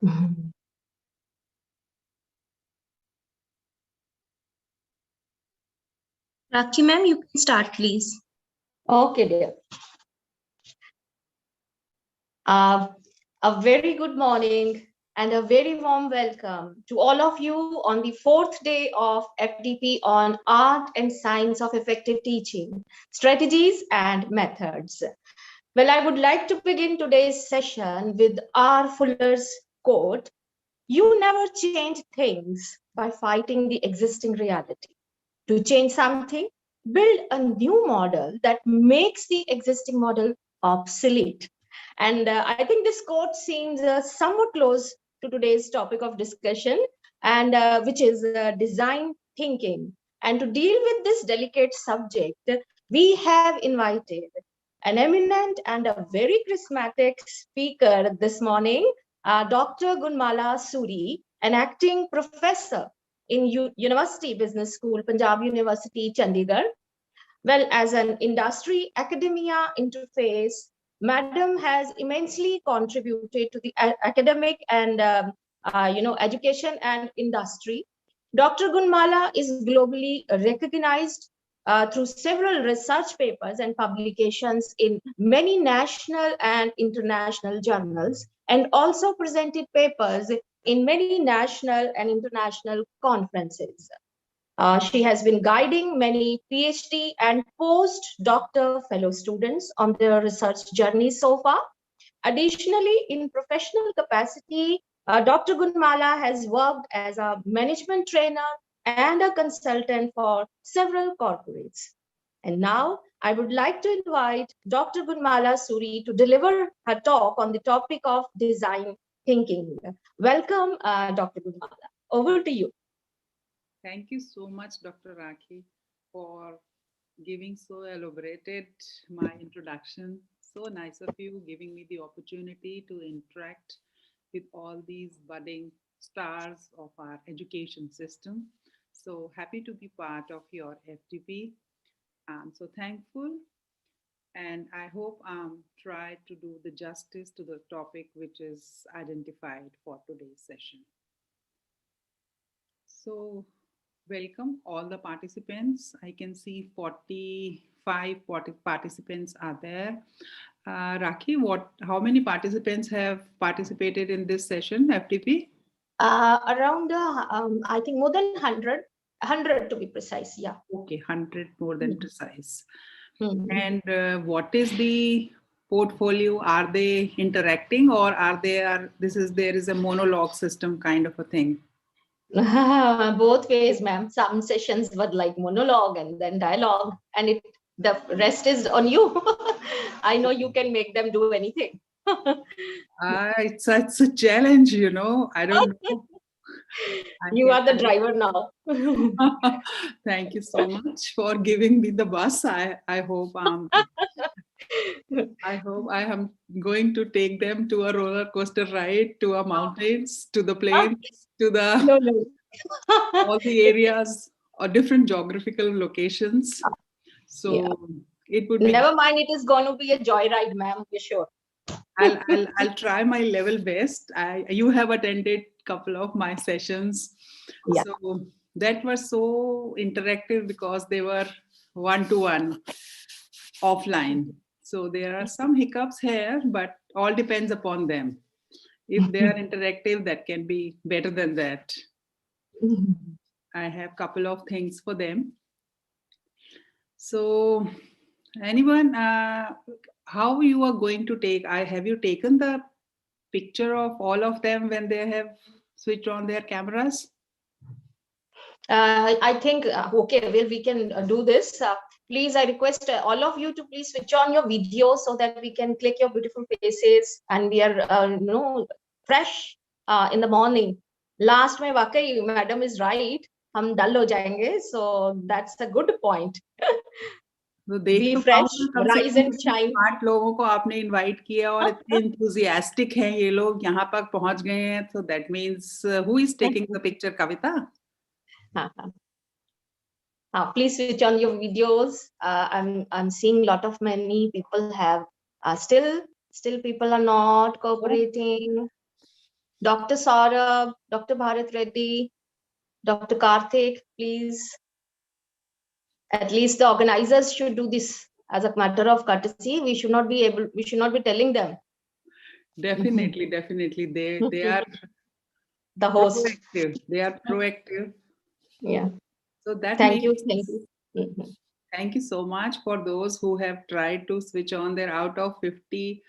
Mhm. Rakhi ma'am, you can start, please. Okay, dear. A very good morning and a very warm welcome to all of you on the fourth day of FDP on Art and Science of Effective Teaching, Strategies and Methods. Well, I would like to begin today's session with R. Fuller's quote, "You never change things by fighting the existing reality. To change something, build a new model that makes the existing model obsolete." And I think this quote seems somewhat close to today's topic of discussion, and which is design thinking. And to deal with this delicate subject, we have invited an eminent and a very charismatic speaker this morning, Dr. Gunmala Suri, an acting professor in University Business School, Punjab University, Chandigarh. Well, as an industry academia interface, Madam has immensely contributed to the academic and education and industry. Dr. Gunmala is globally recognized through several research papers and publications in many national and international journals, and also presented papers in many national and international conferences. She has been guiding many PhD and post-doctor fellow students on their research journey so far. Additionally, in professional capacity, Dr. Gunmala has worked as a management trainer and a consultant for several corporates. And now I would like to invite Dr. Gunmala Suri to deliver her talk on the topic of design thinking. Welcome, Dr. Gunmala. Over to you. Thank you so much, Dr. Rakhi, for giving so elaborated my introduction. So nice of you giving me the opportunity to interact with all these budding stars of our education system. So happy to be part of your FTP. I'm so thankful, and I hope try to do the justice to the topic which is identified for today's session. So welcome all the participants. I can see 45 participants are there. Rakhi, how many participants have participated in this session, FTP? Around, I think more than 100 to be precise. Yeah. Okay, 100 more than precise. Mm-hmm. And what is the portfolio? Are they interacting, or there is a monologue system kind of a thing? Both ways, ma'am. Some sessions were like monologue and then dialogue, and the rest is on you. I know you can make them do anything. It's a challenge, I don't know. You are the driver now. Thank you so much for giving me the bus. I hope I am going to take them to a roller coaster ride, to a mountains, to the plains, to the No, no. all the areas or different geographical locations. So Yeah. it would be. Never mind. It is going to be a joyride, ma'am. You're sure. I'll try my level best. You have attended couple of my sessions, Yeah. so that was so interactive because they were one-to-one offline. So there are some hiccups here, but all depends upon them. If they are interactive, that can be better than that. I have couple of things for them. So anyone, how you are going to take, have you taken the picture of all of them when they have switched on their cameras? I think, okay, well, we can do this. Please, I request all of you to please switch on your video so that we can click your beautiful faces and we are, fresh in the morning. Last mein वाकई madam is right. हम dull हो जाएंगे. So that's a good point. तो देख Be तो fresh, पाऊंगा कम से rise come and shine. 8 लोगों को आपने इनवाइट किया और इतने enthusiastic हैं ये लोग यहाँ तक पहुंच गए हैं. So that means who is taking the picture, Kavita? Please switch on your videos. I'm seeing many people have still people are not cooperating. Dr. Saurabh, Dr. Bharat Reddy, Dr. Karthik, please. At least the organizers should do this as a matter of courtesy. We should not be telling them. Definitely, definitely. They are The host. proactive. They are proactive. Yeah. So that Thank you. means Thank you. Mhm. thank you so much for those who have tried to switch on their out of 50,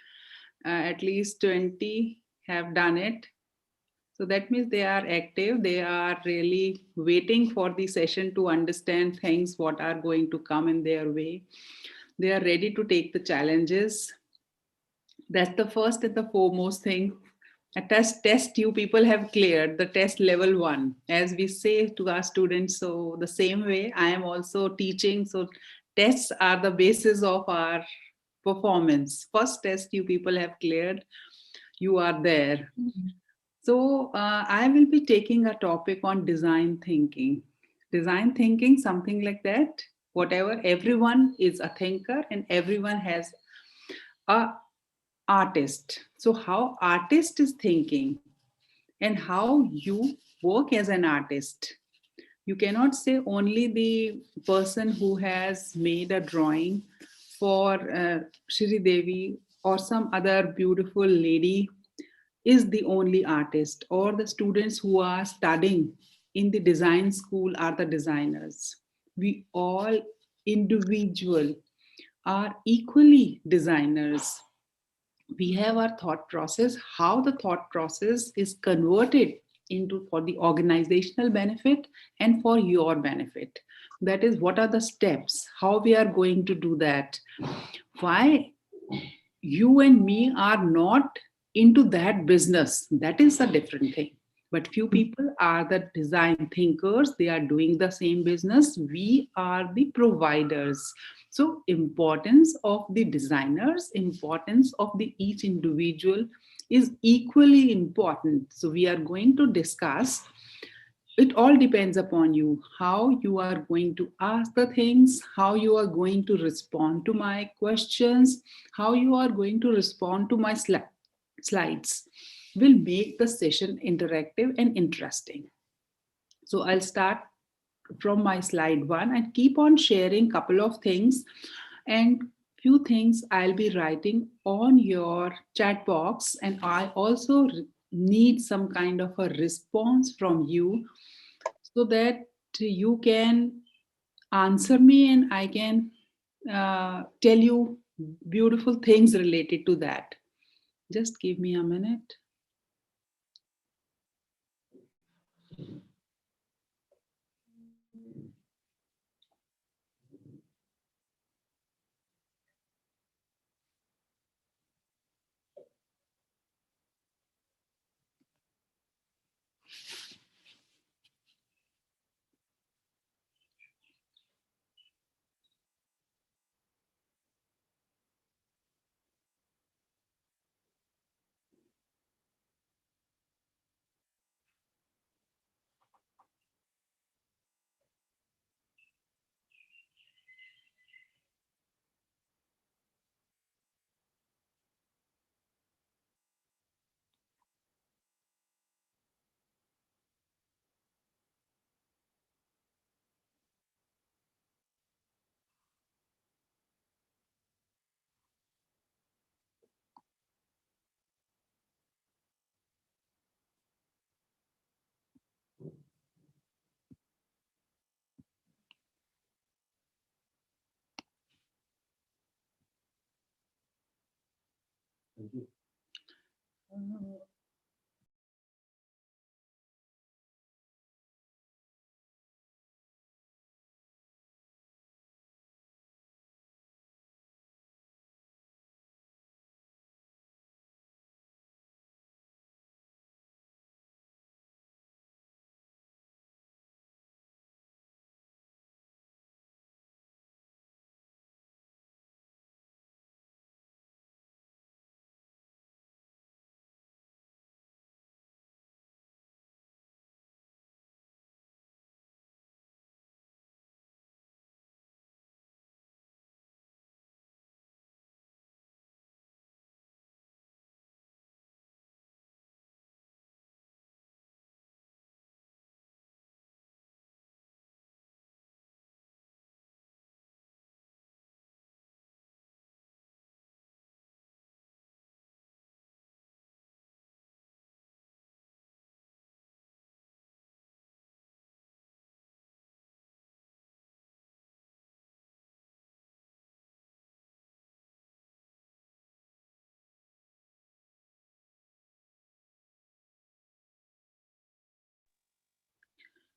at least 20 have done it. So that means they are active. They are really waiting for the session to understand things, what are going to come in their way. They are ready to take the challenges. That's the first and the foremost thing. A test you people have cleared the test level 1, as we say to our students. So the same way I am also teaching. So tests are the basis of our performance. First test you people have cleared, you are there. So I will be taking a topic on design thinking. Design thinking, something like that. Whatever, everyone is a thinker and everyone has a artist. So how artist is thinking and how you work as an artist. You cannot say only the person who has made a drawing for Shri Devi or some other beautiful lady is the only artist, or the students who are studying in the design school are the designers. We all individual are equally designers. We have our thought process, how the thought process is converted into for the organizational benefit and for your benefit. That is, what are the steps, how we are going to do that, why you and me are not into that business, that is a different thing. But few people are the design thinkers, they are doing the same business, we are the providers. So importance of the designers, importance of the each individual is equally important. So we are going to discuss, it all depends upon you, how you are going to ask the things, how you are going to respond to my questions, how you are going to respond to my slides will make the session interactive and interesting. So I'll start from my slide 1 and keep on sharing couple of things, and few things I'll be writing on your chat box, and I also need some kind of a response from you so that you can answer me and I can tell you beautiful things related to that. Just give me a minute.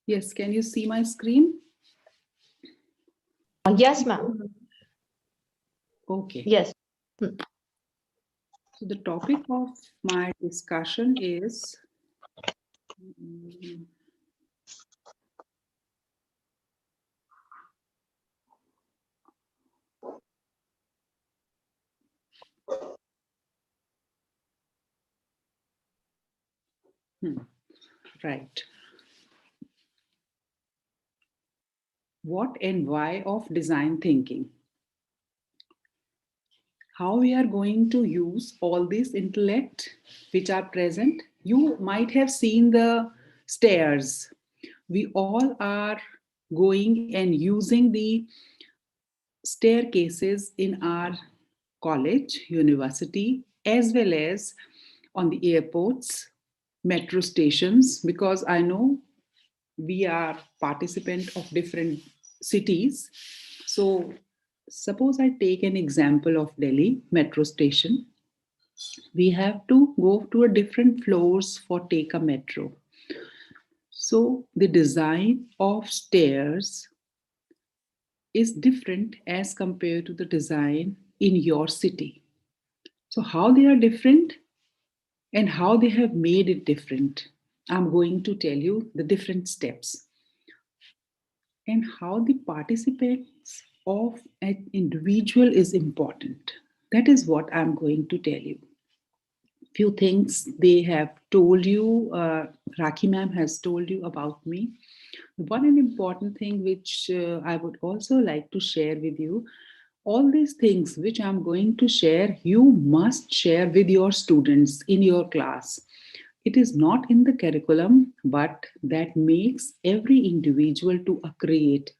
Yes, can you see my screen? Yes, ma'am. Okay. Yes. So the topic of my discussion is right. What and why of design thinking? How we are going to use all this intellect which are present. You might have seen the stairs. We all are going and using the staircases in our college, university, as well as on the airports, metro stations, because I know we are participant of different cities. So suppose I take an example of Delhi metro station. We have to go to a different floors for take a metro. So the design of stairs is different as compared to the design in your city. So how they are different and how they have made it different, I'm going to tell you the different steps and how the participants of an individual is important. That is what I'm going to tell you. Few things they have told you, Rakhi ma'am has told you about me. One an important thing which I would also like to share with you, all these things which I'm going to share, you must share with your students in your class. It is not in the curriculum, but that makes every individual to a creative.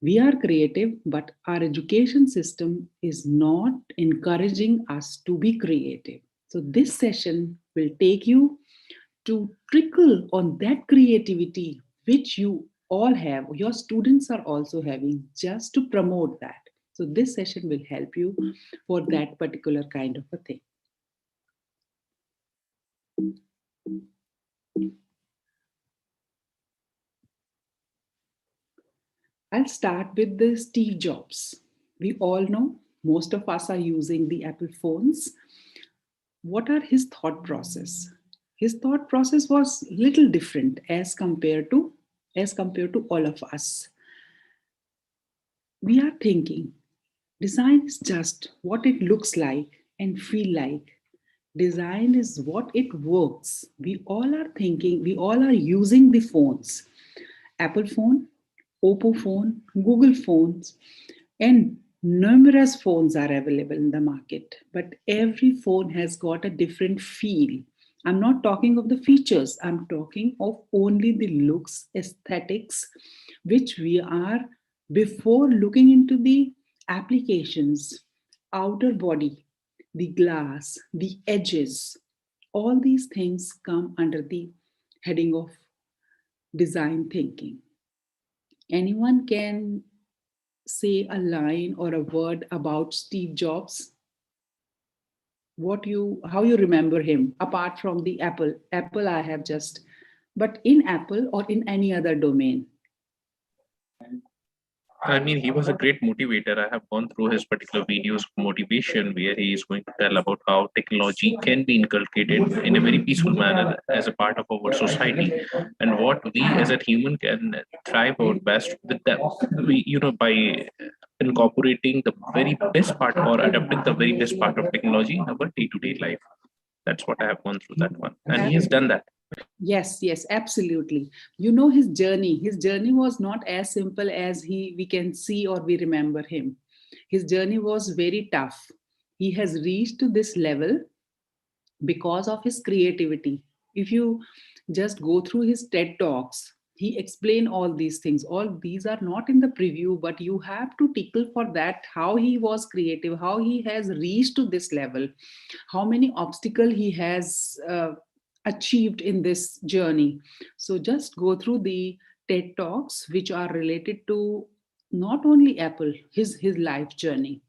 We are creative, but our education system is not encouraging us to be creative. So, this session will take you to trickle on that creativity which you all have, your students are also having, just to promote that. So, this session will help you for that particular kind of a thing. I'll start with the Steve Jobs. We all know most of us are using the Apple phones. What are his thought process? His thought process was little different as compared to all of us. We are thinking design is just what it looks like and feel like. Design is what it works. We all are thinking, we all are using the phones. Apple phone, Oppo phone, Google phones, and numerous phones are available in the market. But every phone has got a different feel. I'm not talking of the features, I'm talking of only the looks, aesthetics, which we are before looking into the applications, outer body, the glass, the edges. All these things come under the heading of design thinking. Anyone can say a line or a word about Steve Jobs? How you remember him apart from the Apple I have just, but in Apple or in any other domain? I mean, he was a great motivator. I have gone through his particular videos of motivation where he is going to tell about how technology can be inculcated in a very peaceful manner as a part of our society, and what we as a human can thrive out best with them. By incorporating the very best part or adapting the very best part of technology in our day-to-day life. That's what I have gone through that one, and he has done that. Yes, absolutely. You know his journey. His journey was not as simple as we can see or we remember him. His journey was very tough. He has reached to this level because of his creativity. If you just go through his TED Talks, he explained all these things. All these are not in the preview, but you have to tickle for that, how he was creative, how he has reached to this level, how many obstacles he has achieved in this journey. So just go through the TED Talks, which are related to not only Apple, his life journey.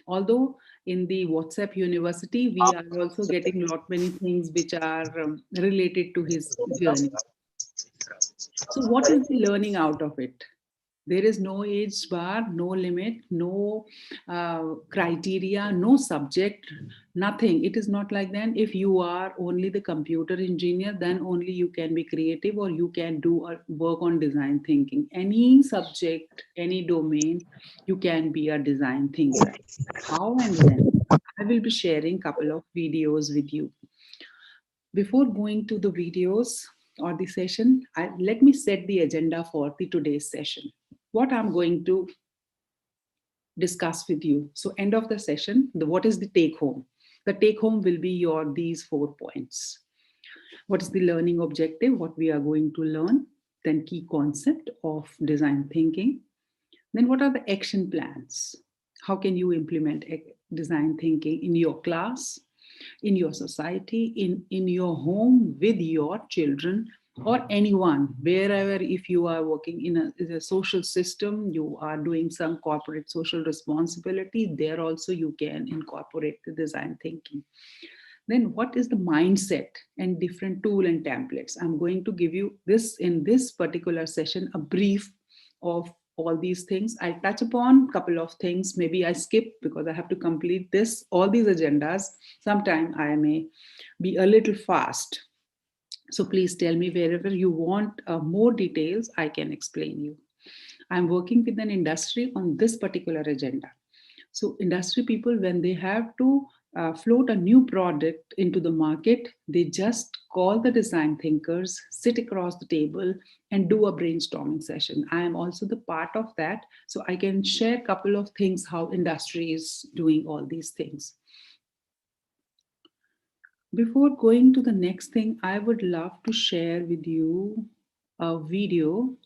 Although in the WhatsApp University, we are also getting lot many things which are related to his journey. So what is the learning out of it? There is no age bar, no limit, no criteria, no subject, nothing. It is not like that. If you are only the computer engineer, then only you can be creative or you can do work on design thinking. Any subject, any domain, you can be a design thinker. How and when? I will be sharing a couple of videos with you. Before going to the videos or the session, let me set the agenda for the today's session. What I'm going to discuss with you. So end of the session, what is the take home? The take home will be these 4 points. What is the learning objective? What we are going to learn? Then key concept of design thinking. Then what are the action plans? How can you implement design thinking in your class, in your society, in your home, with your children, or anyone, wherever. If you are working in a social system, you are doing some corporate social responsibility, there also you can incorporate the design thinking. Then what is the mindset and different tool and templates? I'm going to give you this in this particular session, a brief of all these things. I'll touch upon a couple of things. Maybe I skip because I have to complete all these agendas. Sometime I may be a little fast. So please tell me wherever you want more details, I can explain you. I'm working with an industry on this particular agenda. So industry people, when they have to float a new product into the market, they just call the design thinkers, sit across the table and do a brainstorming session. I am also the part of that. So I can share a couple of things, how industry is doing all these things. Before going to the next thing, I would love to share with you a video.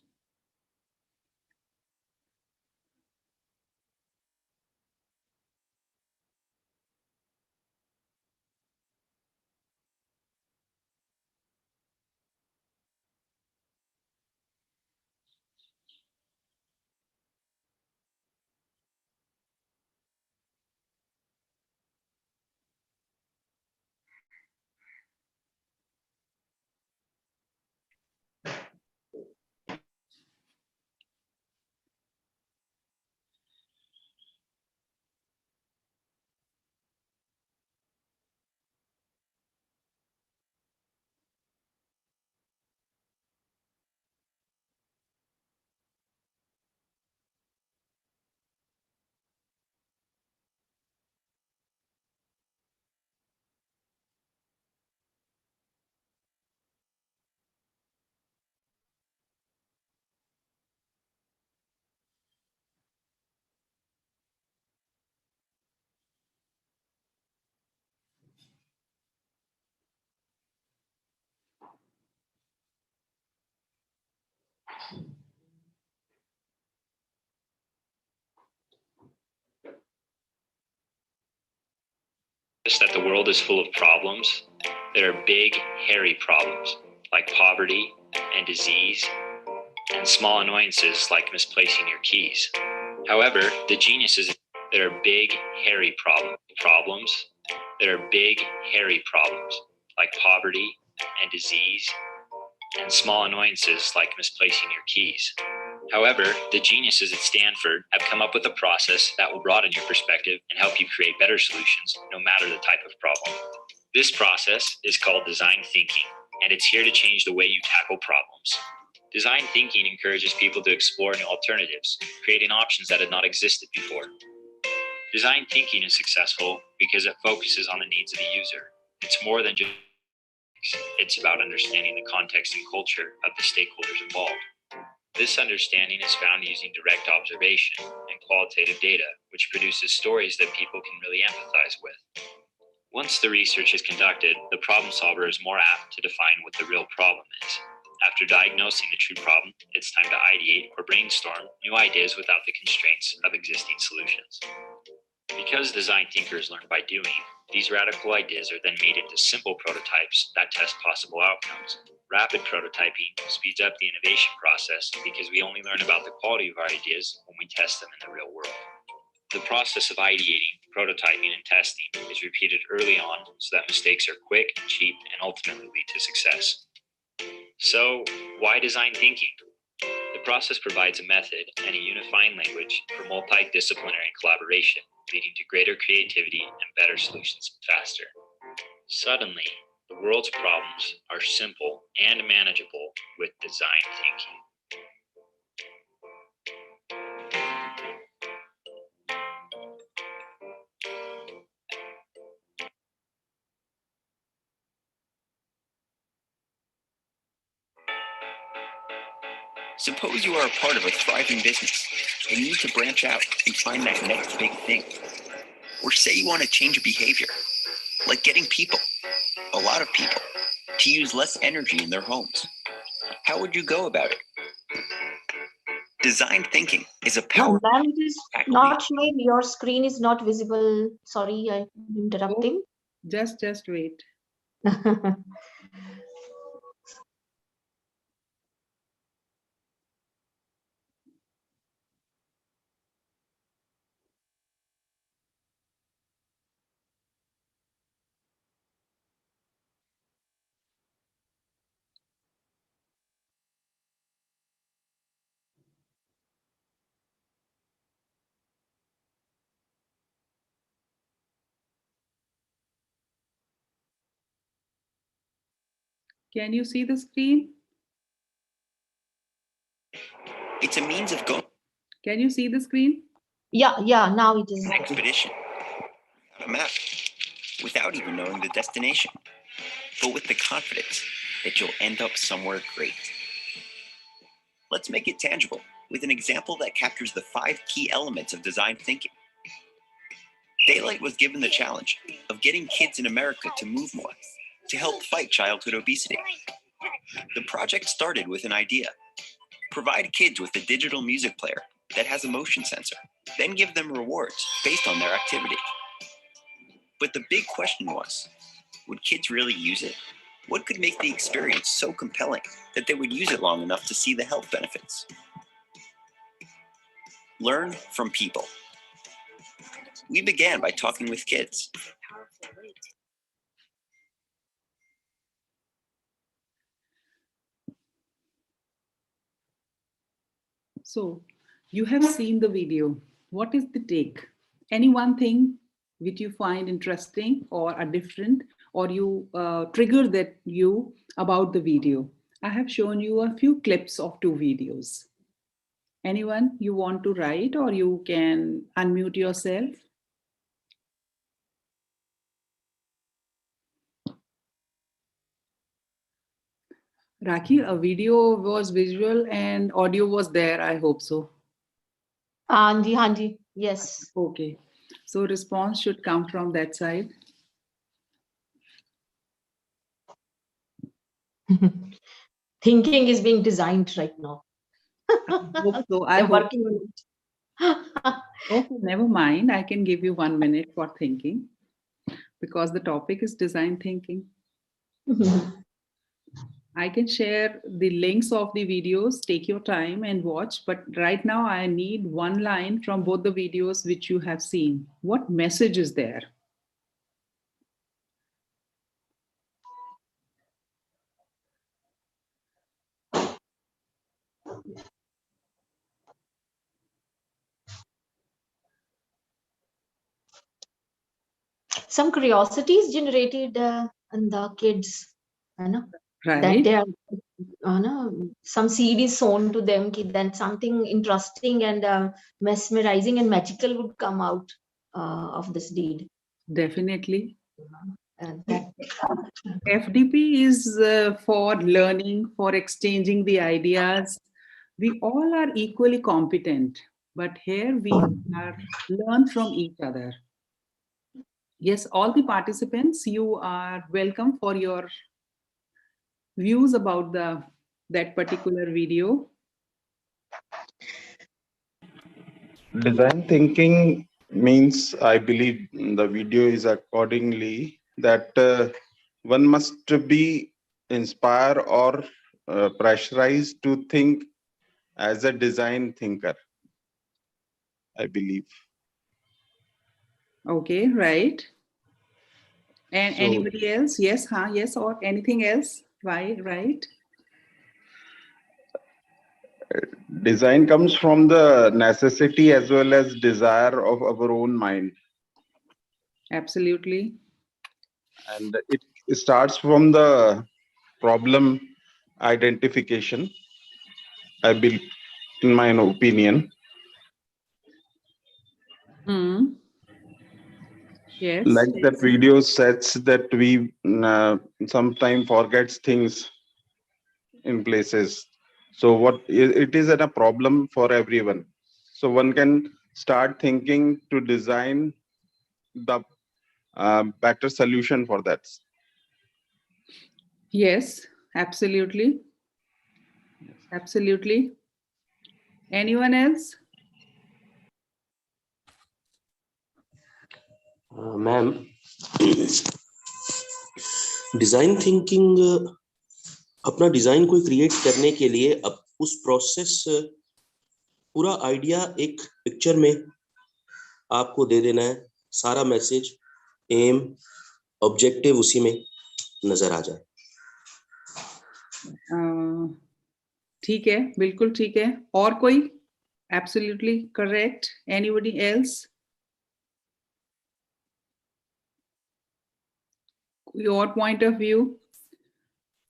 That the world is full of problems. There are big, hairy problems like poverty and disease, and small annoyances like misplacing your keys. However, the genius is there are big, hairy problems. There are big, hairy problems like poverty and disease, and small annoyances like misplacing your keys. However, the geniuses at Stanford have come up with a process that will broaden your perspective and help you create better solutions, no matter the type of problem. This process is called design thinking, and it's here to change the way you tackle problems. Design thinking encourages people to explore new alternatives, creating options that had not existed before. Design thinking is successful because it focuses on the needs of the user. It's more than just it's about understanding the context and culture of the stakeholders involved. This understanding is found using direct observation and qualitative data, which produces stories that people can really empathize with. Once the research is conducted, the problem solver is more apt to define what the real problem is. After diagnosing the true problem, it's time to ideate or brainstorm new ideas without the constraints of existing solutions. Because design thinkers learn by doing, these radical ideas are then made into simple prototypes that test possible outcomes. Rapid prototyping speeds up the innovation process because we only learn about the quality of our ideas when we test them in the real world. The process of ideating, prototyping, and testing is repeated early on so that mistakes are quick, cheap, and ultimately lead to success. So, why design thinking? The process provides a method and a unifying language for multidisciplinary collaboration, leading to greater creativity and better solutions faster. Suddenly, the world's problems are simple and manageable with design thinking. Suppose you are a part of a thriving business and you need to branch out and find that next big thing. Or say you want to change a behavior, like getting people, a lot of people, to use less energy in their homes. How would you go about it? Design thinking is a powerful Ma'am, it is not showing. Your screen is not visible. Sorry, I'm interrupting. Just wait. Can you see the screen? It's a means of going Can you see the screen? Yeah, now it is. on an expedition without a map, without even knowing the destination, but with the confidence that you'll end up somewhere great. Let's make it tangible with an example that captures the 5 key elements of design thinking. Daylight was given the challenge of getting kids in America to move more to help fight childhood obesity. The project started with an idea. Provide kids with a digital music player that has a motion sensor, then give them rewards based on their activity. But the big question was, would kids really use it? What could make the experience so compelling that they would use it long enough to see the health benefits? Learn from people. We began by talking with kids. So you have seen the video. What is the take? Any one thing which you find interesting or are different, or you trigger that you about the video? I have shown you a few clips of 2 videos. Anyone you want to write, or you can unmute yourself? Rakhi, a video was visual and audio was there, I hope so. Hanji, yes. Okay, so response should come from that side. Thinking is being designed right now. So I They're hope. working on it. Okay, never mind. I can give you 1 minute for thinking because the topic is design thinking. I can share the links of the videos, take your time and watch. But right now I need 1 line from both the videos which you have seen. What message is there? Some curiosity is generated in the kids, that Right. they are, some seed is sown to them, then something interesting and mesmerizing and magical would come out of this deed. Definitely. That FDP is for learning, for exchanging the ideas. We all are equally competent, but here we are learn from each other. Yes, all the participants, you are welcome for your views about that particular video. Design thinking means, I believe the video is accordingly that one must be inspired or pressurized to think as a design thinker, I believe. Okay, right. And So, anybody else? Yes, yes, or anything else? Why, right? Design comes from the necessity as well as desire of our own mind. Absolutely. And it starts from the problem identification, I believe, in my opinion. Hmm. Yes. Like that video says that we sometimes forgets things in places. So it is a problem for everyone. So one can start thinking to design the better solution for that. Yes, absolutely. Absolutely. Anyone else? Ma'am design thinking अपना design कोई create करने के लिए अब उस process पूरा idea एक picture में आपको दे देना है, सारा मैसेज, एम, ऑब्जेक्टिव उसी में नजर आ जाए। ठीक है, बिल्कुल ठीक है। और कोई? Absolutely correct. Anybody else? Your point of view?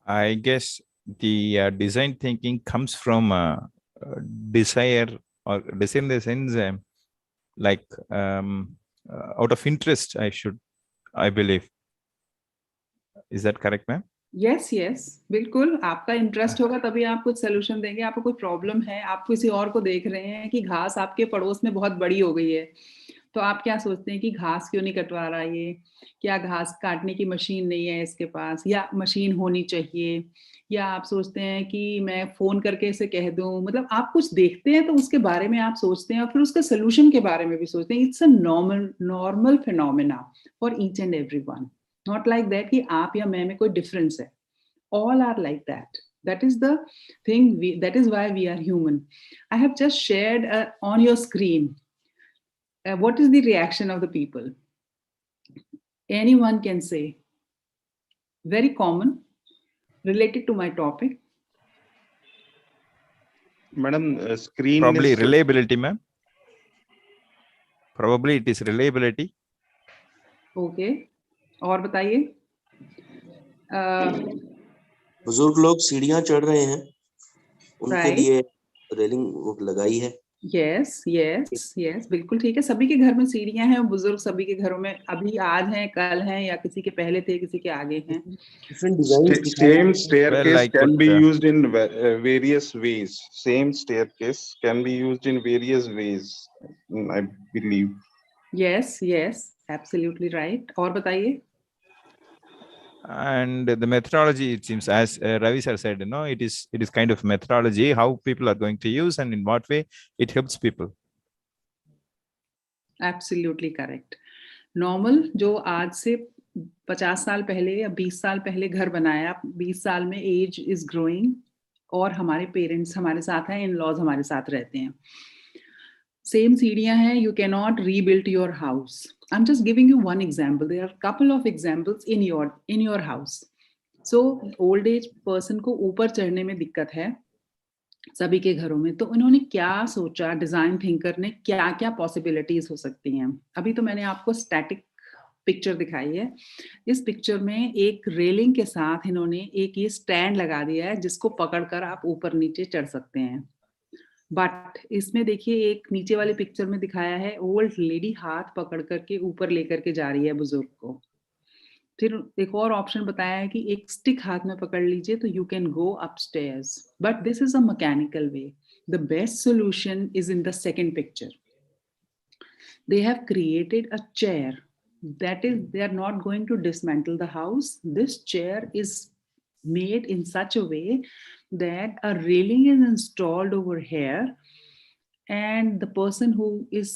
I guess the design thinking comes from desire, or desire in the sense like out of interest, I believe. Is that correct, ma'am? Yes, yes, बिल्कुल। आपका interest होगा तभी आप कुछ solution देंगे। आपको कोई problem है, आप किसी और को देख रहे हैं कि घास आपके पड़ोस में बहुत बड़ी हो गई है, तो आप क्या सोचते हैं कि घास क्यों नहीं कटवा रहा ये, क्या घास काटने की मशीन नहीं है इसके पास, या मशीन होनी चाहिए, या आप सोचते हैं कि मैं फोन करके इसे कह दूं। मतलब आप कुछ देखते हैं तो उसके बारे में आप सोचते हैं और फिर उसके सोल्यूशन के बारे में भी सोचते हैं। It's a normal phenomena for each and everyone, not like that कि आप या मैं में कोई डिफरेंस है। All are like that. That is the thing. That is why we are human. I have just shared on your screen. What is the reaction of the people? Anyone can say. Very common, related to my topic. Madam, screen Probably is reliability, ma'am. Probably it is reliability. Okay. और बताइए। बुजुर्ग लोग सीढ़ियां चढ़ रहे हैं, उनके Right. लिए रेलिंग लगाई है। Yes, yes, yes, बिल्कुल ठीक है। सभी के घर में सीढ़ियां हैं, बुजुर्ग सभी के घरों में अभी आज हैं, कल हैं, या किसी के पहले थे, किसी के आगे हैं। Same staircase Well, I can could, be used in various ways. Same staircase can be used in various ways, I believe. Yes, yes, absolutely right. और बताइए। and the methodology, it seems, as Ravi sir said, it is kind of methodology, how people are going to use and in what way it helps people. Absolutely correct. Normal जो आज से 50 साल पहले या 20 साल पहले घर बनाया, 20 साल में एज इज ग्रोइंग और हमारे पेरेंट्स हमारे साथ हैं, इन लॉज हमारे साथ रहते हैं। सेम सीढ़ियां हैं, you cannot rebuild your house. I'm just giving you one example. There are a couple of examples in your house. So old age person को ऊपर चढ़ने में दिक्कत है सभी के घरों में, तो उन्होंने क्या सोचा, डिजाइन थिंकर ने क्या क्या पॉसिबिलिटीज हो सकती हैं। अभी तो मैंने आपको स्टैटिक पिक्चर दिखाई है। इस पिक्चर में एक रेलिंग के साथ इन्होंने एक ये स्टैंड लगा दिया है जिसको पकड़कर आप ऊपर नीचे चढ़ सकते हैं। बट इसमें देखिए एक नीचे वाली पिक्चर में दिखाया है ओल्ड लेडी हाथ पकड़ करके ऊपर लेकर के जा रही है बुजुर्ग को। फिर एक और ऑप्शन बताया है कि एक स्टिक हाथ में पकड़ लीजिए तो you can go upstairs, but this is a mechanical way. The best solution is in the second picture. They have created a chair, that is, they are not going to dismantle the house. This chair is made in such a way that a railing is installed over here, and the person who is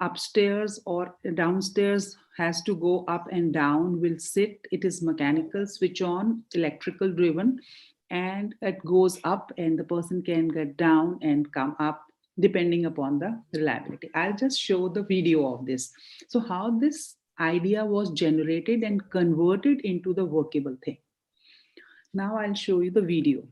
upstairs or downstairs has to go up and down will sit. It is mechanical, switch on, electrical driven, and it goes up and the person can get down and come up depending upon the reliability. I'll just show the video of this. So how this idea was generated and converted into the workable thing. Now I'll show you the video.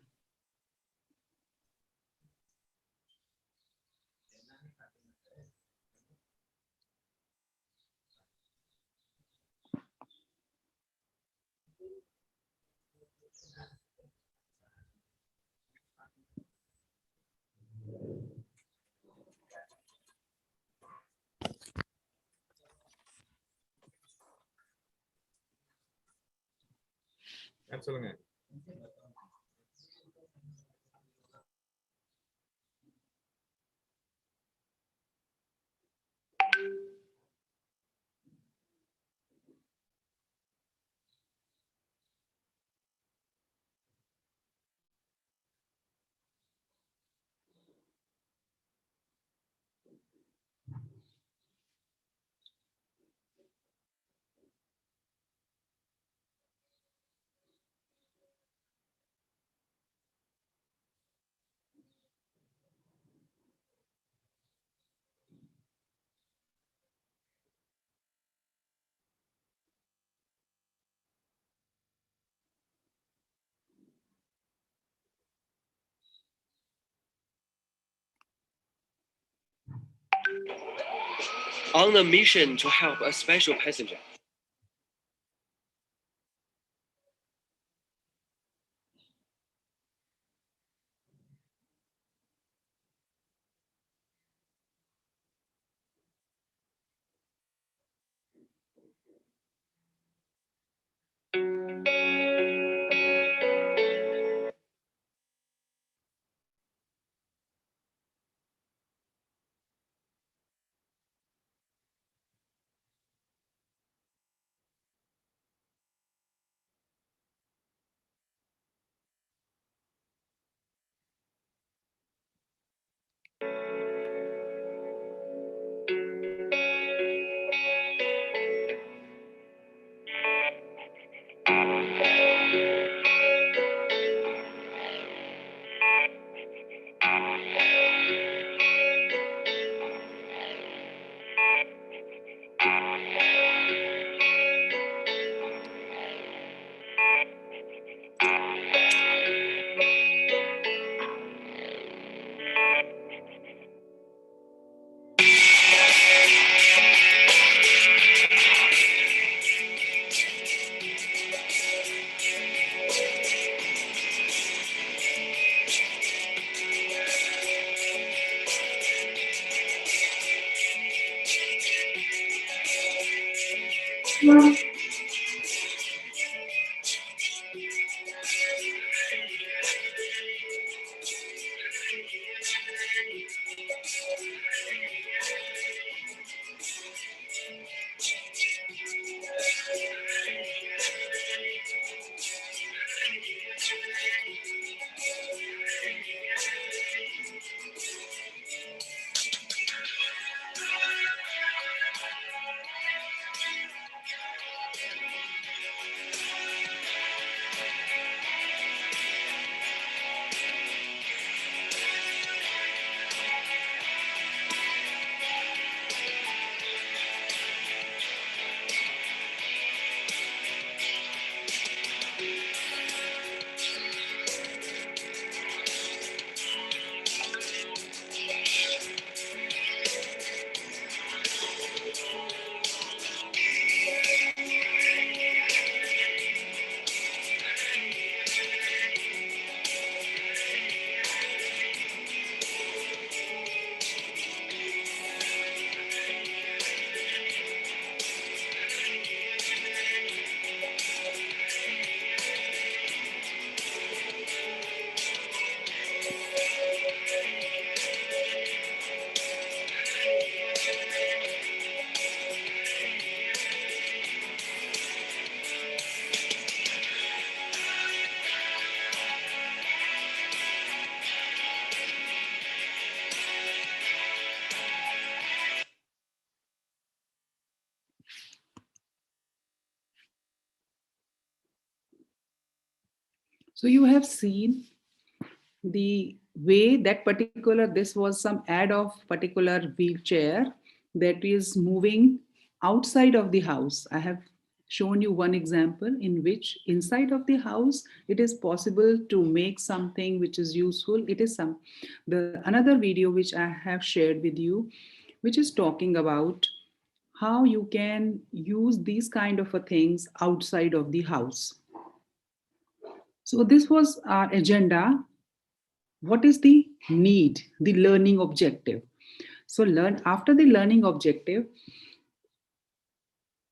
On a mission to help a special passenger. So you have seen the way that particular, this was some ad of particular wheelchair that is moving outside of the house. I have shown you one example in which inside of the house it is possible to make something which is useful. It is the another video which I have shared with you, which is talking about how you can use these kind of things outside of the house. So this was our agenda. What is the need, the learning objective? So after the learning objective,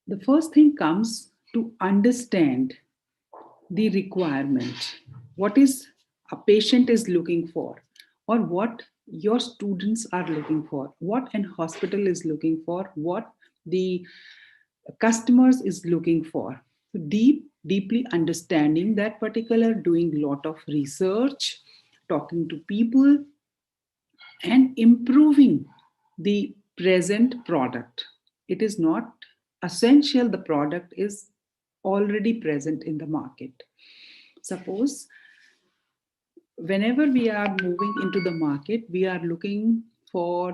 the first thing comes to understand the requirement, what is a patient is looking for, or what your students are looking for, what an hospital is looking for, what the customers is looking for. So deeply understanding that particular, doing a lot of research, talking to people, and improving the present product. It is not essential the product is already present in the market. Suppose whenever we are moving into the market, we are looking for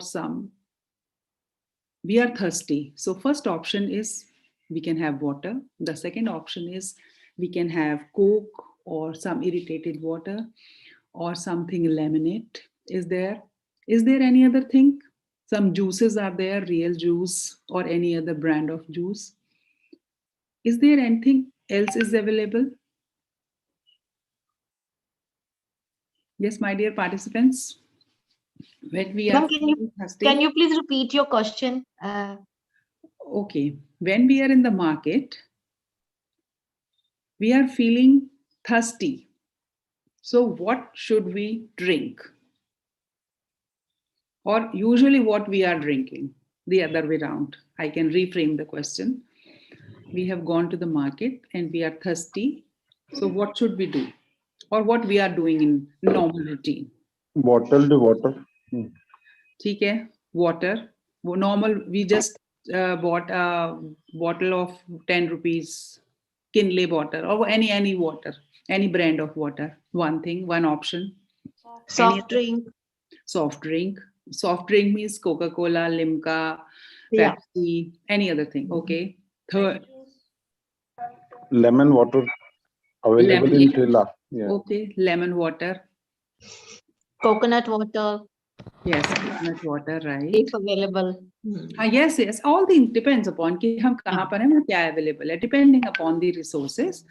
we are thirsty. So first option is we can have water. The second option is we can have Coke or some irritated water or something lemonade. Is there any other thing? Some juices are there, real juice or any other brand of juice. Is there anything else is available? Yes, my dear participants. When we are can you please repeat your question? Okay. When we are in the market, we are feeling thirsty. So what should we drink? Or usually what we are drinking? The other way around. I can reframe the question. We have gone to the market and we are thirsty. So what should we do? Or what we are doing in normal routine? Bottled water. ठीक है, water. Normal, we just bought a bottle of 10 rupees Kinley water or any water, any brand of water. One thing, one option. Soft drink. Soft drink. Soft drink means Coca-Cola, Limca, Pepsi, any other thing. Okay. Third. Lemon water available in Trilla. Yeah. Okay, lemon water. Coconut water. Yes, coconut water, right? If available. Yes. All things depends upon कि हम कहाँ पर हैं वो क्या available है. Depending upon the resources,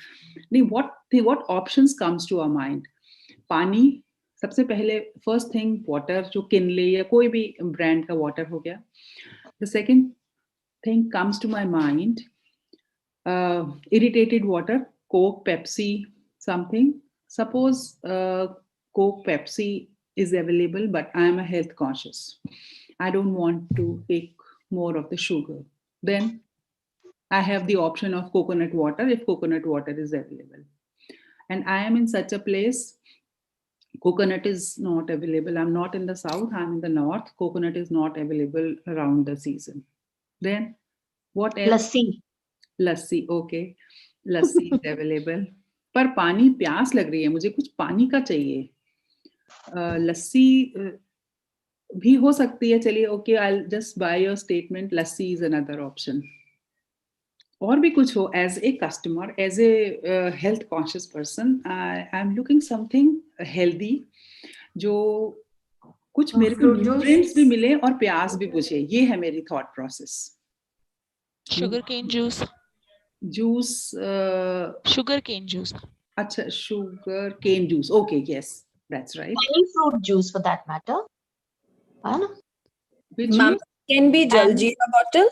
what options comes to our mind? पानी सबसे पहले first thing water जो Kinley या कोई भी brand का water हो गया. The second thing comes to my mind, irritated water, Coke, Pepsi, something. Suppose Coke, Pepsi is available, but I am a health conscious. I don't want to take more of the sugar. Then I have the option of coconut water if coconut water is available. And I am in such a place, coconut is not available. I'm not in the south, I'm in the north. Coconut is not available around the season. Then what else? Lassi, okay. Lassi is available. पर पानी प्यास लग रही है, मुझे कुछ पानी का चाहिए. लस्सी भी हो सकती है. चलिए, okay, I'll just buy your statement. Lassi is another option. और भी कुछ हो, as a customer, as a health conscious person, I'm looking something healthy, जो कुछ मेरे को nutrients भी मिले और प्यास भी बुझे. ये है मेरी thought process. Sugarcane juice. Sugarcane juice. Acha, sugarcane juice. Okay, yes, that's right. Any fruit juice for that matter. Ma'am, can be jaljeera bottle.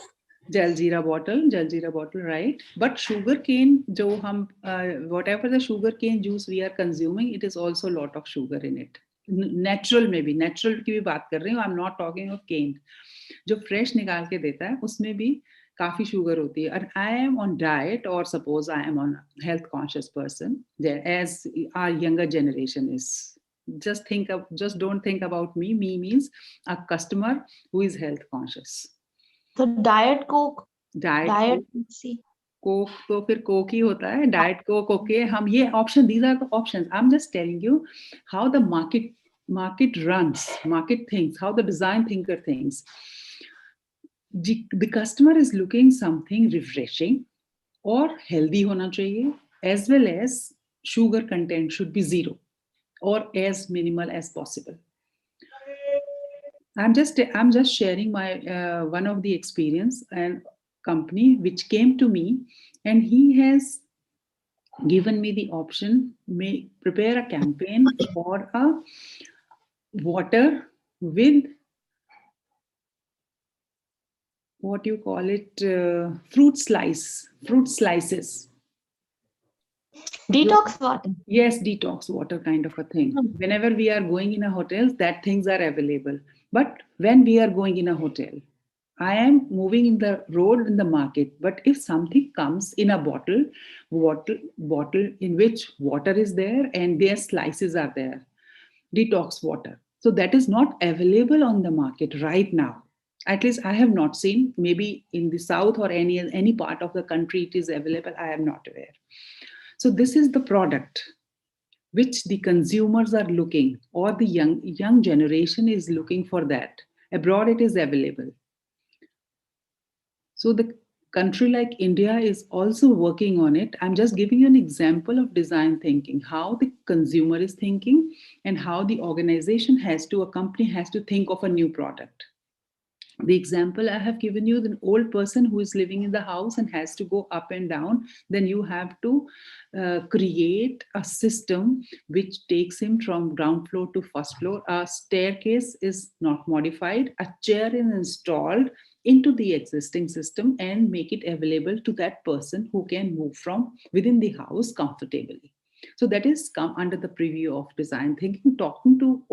Jaljeera bottle, right? But sugarcane, jo hum, whatever the sugarcane juice we are consuming, it is also a lot of sugar in it. Natural maybe, natural की भी बात कर रही हूँ. I'm not talking of cane. जो fresh निकाल के देता है, उसमें भी काफी sugar होती है. And I am on diet, or suppose I am on a health conscious person, as our younger generation is. Just don't think about me. Me means a customer who is health conscious. So diet Coke. Diet Coke तो फिर Coke ही होता है. Diet Coke, okay. हम ये option, these are the options. I'm just telling you how the market runs, market thinks, how the design thinker thinks. The customer is looking something refreshing or healthy होना चाहिए, as well as sugar content should be 0 or as minimal as possible. I'm just sharing my one of the experience and company which came to me, and he has given me the option, prepare a campaign for a water with what you call it, fruit slices. Detox water. Yes, detox water kind of a thing. Whenever we are going in a hotel, that things are available. But when we are going in a hotel, I am moving in the road in the market. But if something comes in a bottle in which water is there and their slices are there, detox water. So that is not available on the market right now. At least I have not seen. Maybe in the south or any part of the country it is available. I am not aware. So this is the product which the consumers are looking, or the young generation is looking for that. Abroad it is available. So the country like India is also working on it. I'm just giving you an example of design thinking, how the consumer is thinking and how the organization a company has to think of a new product. The example I have given you, the old person who is living in the house and has to go up and down, then you have to create a system which takes him from ground floor to first floor. A staircase is not modified, a chair is installed into the existing system and make it available to that person who can move from within the house comfortably. So that is come under the preview of design thinking, talking to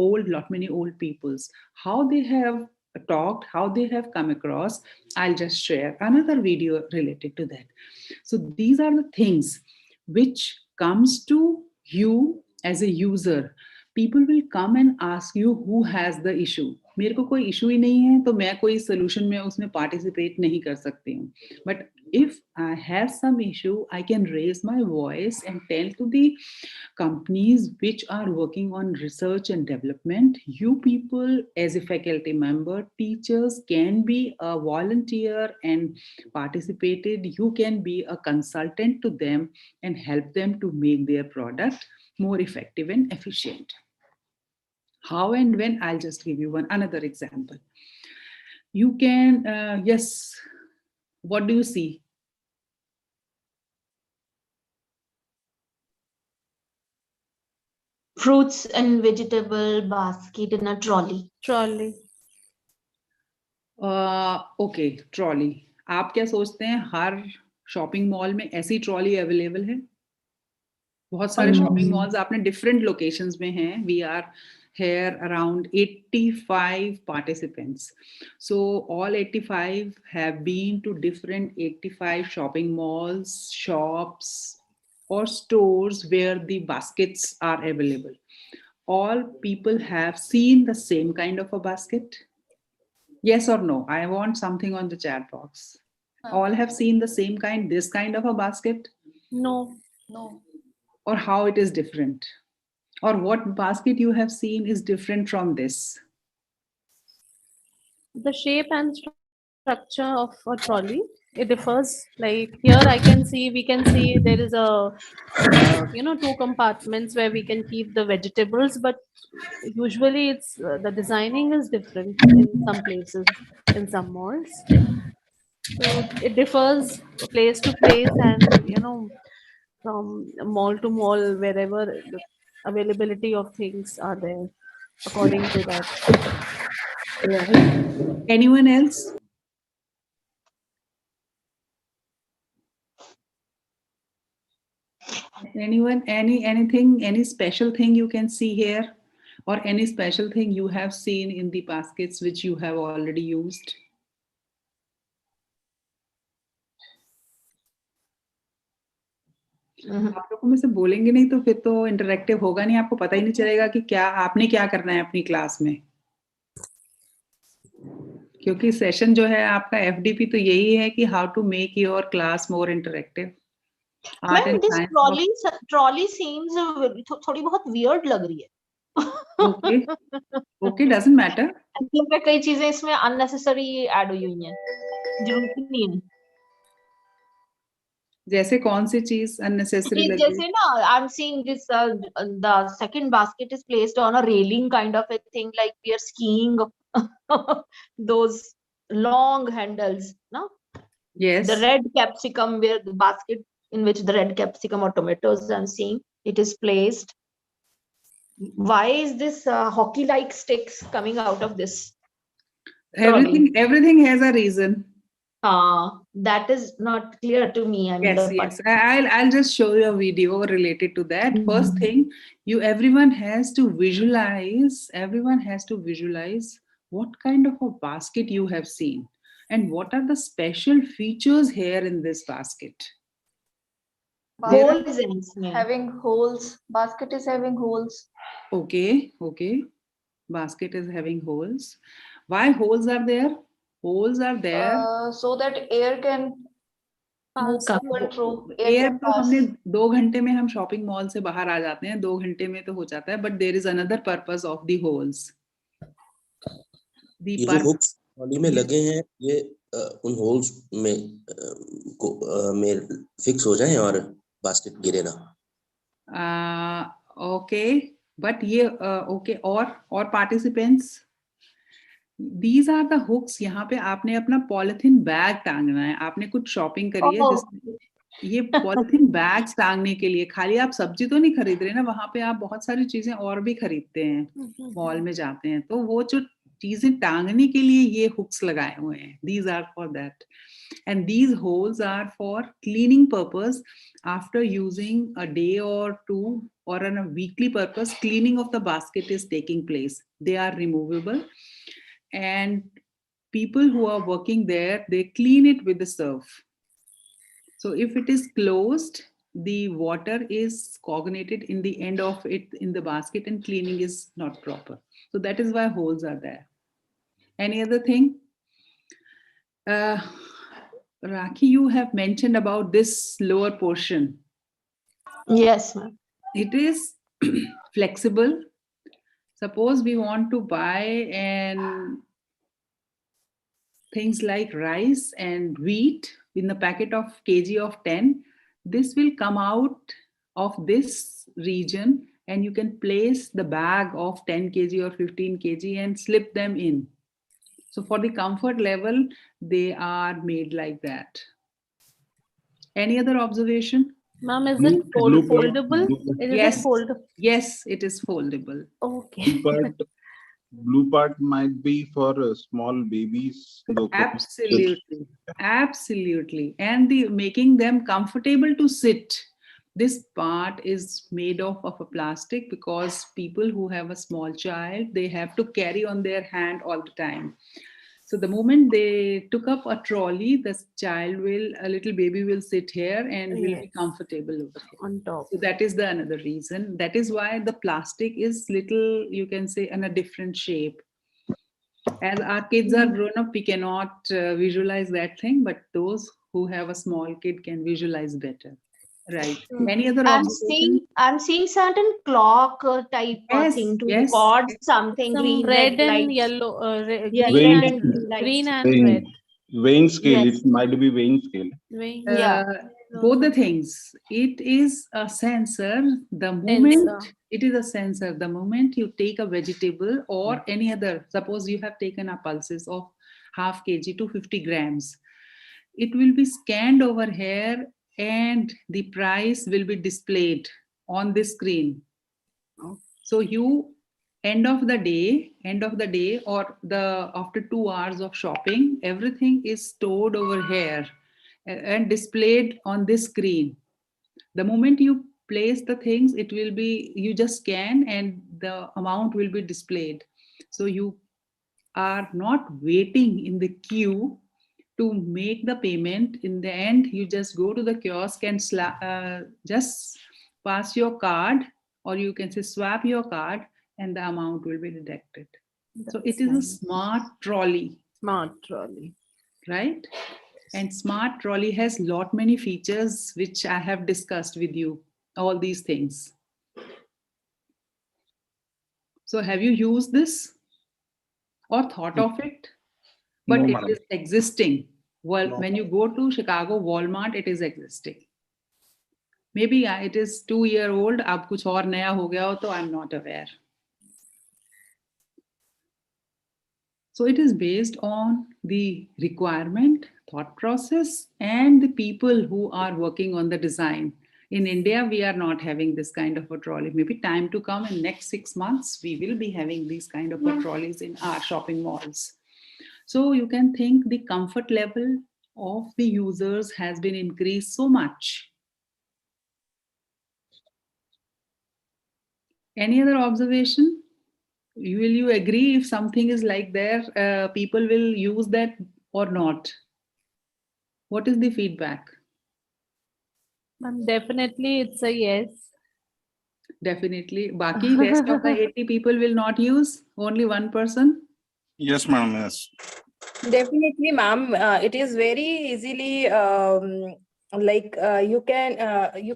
many old peoples, how they have talked, how they have come across. I'll just share another video related to that. So these are the things which comes to you as a user. People will come and ask you who has the issue. मेरे को कोई issue ही नहीं है तो मैं कोई solution में उसमें participate नहीं कर सकती हूँ. But if I have some issue, I can raise my voice and tell to the companies which are working on research and development. You people as a faculty member, teachers can be a volunteer and participated. You can be a consultant to them and help them to make their product more effective and efficient. How and when? I'll just give you another example. You can, yes, what do you see? Fruits and vegetable basket in a trolley. Trolley. Okay trolley. आप क्या सोचते हैं हर shopping mall में ऐसी trolley available है? बहुत सारे shopping malls आपने डिफरेंट लोकेशंस में हैं. We are here around 85 participants. So all 85 have been to different 85 shopping malls, shops or stores where the baskets are available. All people have seen the same kind of a basket? Yes or no? I want something on the chat box. All have seen the same kind, this kind of a basket? No. Or how it is different? Or what basket you have seen is different from this? The shape and structure of a trolley, it differs. Like here we can see there is a, two compartments where we can keep the vegetables, but usually it's the designing is different in some places, in some malls. So it differs place to place and, from mall to mall, wherever the availability of things are there according to that. Right. Anyone else? Anyone, anything, any special thing you can see here, or any special thing you have seen in the baskets which you have already used? आप लोगों में से बोलेंगे नहीं तो फिर तो interactive होगा नहीं. आपको पता ही नहीं चलेगा कि क्या आपने क्या करना है अपनी क्लास में, क्योंकि सेशन जो है आपका एफडीपी तो यही है कि how to make your class more interactive. Ma'am this trolley seems थोड़ी बहुत वियर्ड लग रही है. Okay doesn't matter. कई चीजें इसमें अननेसेसरी ऐड हुई हैं, जरूरत नहीं है. जैसे कौन सी चीज अननेसेसरी लगी? जैसे ना I am seeing this the second basket is placed on a railing kind of a thing, like we are skiing those long handles, no? Yes. The red capsicum, where the basket in which the red capsicum or tomatoes I'm seeing, it is placed. Why is this hockey-like sticks coming out of this? Everything has a reason. That is not clear to me. I mean, Yes, the yes. I'll just show you a video related to that. First thing, everyone has to visualize. Everyone has to visualize what kind of a basket you have seen, and what are the special features here in this basket. There are- holes in it. having holes. Basket is having holes. Okay, okay. Basket is having holes. Why holes are there? Holes are there. So that air can move Pass to and through. Air air can तो हमने pass. 2 घंटे में हम shopping mall से बाहर आ जाते हैं, 2 घंटे में तो हो जाता है, but there is another purpose of the holes. ये जो हुक्स ट्रॉली में लगे हैं, ये उन होल्स में में फिक्स हो जाएं और बास्केट गिरे ना. ओके, बट ये ओके. और participants, these are the hooks. यहाँ पे आपने अपना पॉलिथीन बैग टांगना है. आपने कुछ शॉपिंग करी है जिसमें ये पॉलिथीन बैग्स टांगने के लिए. खाली आप सब्जी तो नहीं खरीद रहे ना, वहां पे आप बहुत सारी चीजें और भी खरीदते हैं. मॉल में जाते हैं तो वो जो चीजें टांगने के लिए ये हुक्स लगाए हुए हैं. These are for that, and these holes are for cleaning purpose. After using a day or two or on a weekly purpose, cleaning of the basket is taking place. They are removable, and people who are working there, they clean it with the surf. So if it is closed, the water is cognated in the end of it in the basket, and cleaning is not proper. So that is why holes are there. Any other thing? Rakhi, you have mentioned about this lower portion. Yes, ma'am. It is flexible. Suppose we want to buy and things like rice and wheat in the packet of kg of 10. This will come out of this region, and you can place the bag of 10 kg or 15 kg and slip them in. So for the comfort level, they are made like that. Any other observation? Ma'am, is it foldable? Yes. Is it foldable? Yes, it is foldable. Okay. Blue part might be for small babies. Absolutely, absolutely. And the making them comfortable to sit. This part is made of a plastic, because people who have a small child, they have to carry on their hand all the time. So the moment they took up a trolley, the child will, a little baby will sit here and will be comfortable over here. On top. So that is the another reason. That is why the plastic is little, you can say, in a different shape. As our kids are grown up, we cannot visualize that thing, but those who have a small kid can visualize better. Right. Any other observation? I'm seeing certain clock type thing to record something. Some green, red and lights. yellow, Yeah, green red and and green lights. and red. Weighing scale, Yes. it might be weighing scale. Yeah. Both the things. It is a sensor. The moment it is a sensor, the moment you take a vegetable or any other, suppose you have taken a pulses of half kg to 50 grams, it will be scanned over here, and the price will be displayed on the screen. So you end of the day or the after 2 hours of shopping, everything is stored over here and displayed on this screen. The moment you place the things, it will be, you just scan and the amount will be displayed. So you are not waiting in the queue to make the payment. In the end, you just go to the kiosk and just pass your card, or you can say swap your card, and the amount will be deducted. So it is a smart trolley. Smart trolley. Right? And smart trolley has lot many features which I have discussed with you, all these things. So have you used this or thought of it? But No, it madam. is existing. Well, No. when you go to Chicago Walmart, it is existing. Maybe it is 2-year-old. अब कुछ और नया हो गया हो तो I'm not aware. So it is based on the requirement, thought process, and the people who are working on the design. In India, we are not having this kind of a trolley. Maybe time to come in next 6 months, we will be having these kind of a trolleys in our shopping malls. So you can think the comfort level of the users has been increased so much. Any other observation? Will you agree if something is like there, people will use that or not? What is the feedback? Definitely, it's a yes. Definitely. Baki, rest of the 80 people will not use, only one person? Yes, ma'am. Yes. Definitely, ma'am. It is very easily you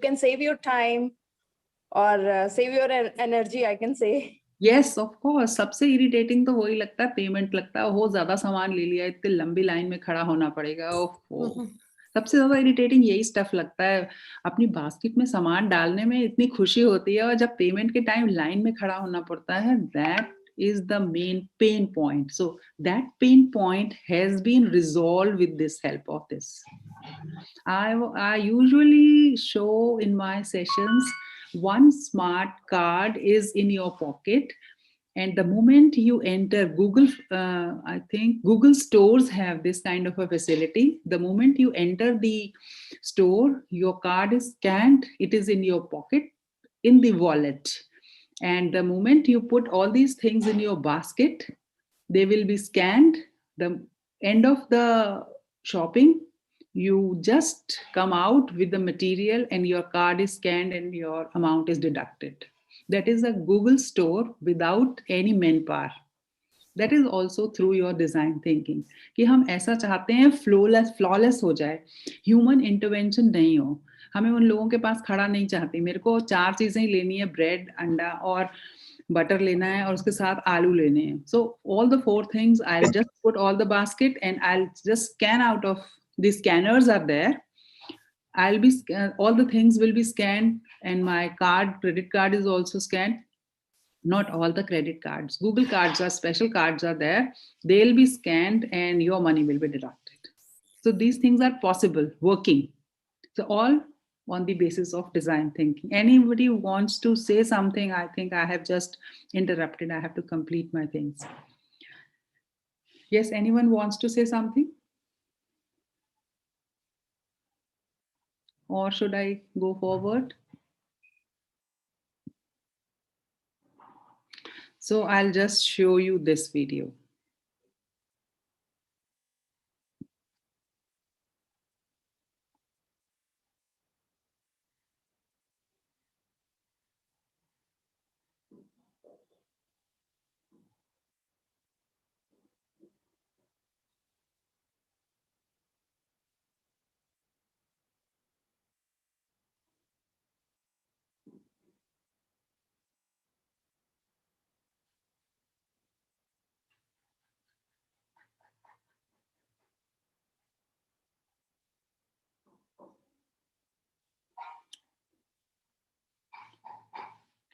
can save your time or save your energy, I can say. Yes, of course. सबसे irritating तो वही लगता है, payment लगता है, हो ज्यादा सामान ले लिया, इतनी लंबी लाइन में खड़ा होना पड़ेगा। ओह, सबसे ज्यादा इरिटेटिंग यही स्टफ लगता है। अपनी बास्केट में सामान डालने में इतनी खुशी होती है और जब पेमेंट के टाइम लाइन में खड़ा होना पड़ता है, that is the main pain point. So that pain point has been resolved with this help of this. I usually show in my sessions one smart card is in your pocket, and the moment you enter Google, I think Google stores have this kind of a facility. The moment you enter the store, your card is scanned, it is in your pocket in the wallet. And the moment you put all these things in your basket, they will be scanned. The end of the shopping, you just come out with the material and your card is scanned and your amount is deducted. That is a Google store without any manpower. That is also through your design thinking. कि हम ऐसा चाहते हैं flawless हो जाए, human intervention नहीं हो. हमें उन लोगों के पास खड़ा नहीं चाहते. मेरे को 4 चीजें ही लेनी है, ब्रेड, अंडा और बटर लेना है और उसके साथ आलू लेने हैं. So all the 4 things, I'll just put all the basket and I'll just scan out of the scanners are there. All the things will be scanned and my credit card is also scanned. Not all the credit cards. Google cards are special cards are there. They'll be scanned and your money will be deducted. So these things are possible, working. So all on the basis of design thinking. Anybody who wants to say something? I think I have just interrupted. I have to complete my things. Yes, anyone wants to say something? Or should I go forward? So I'll just show you this video.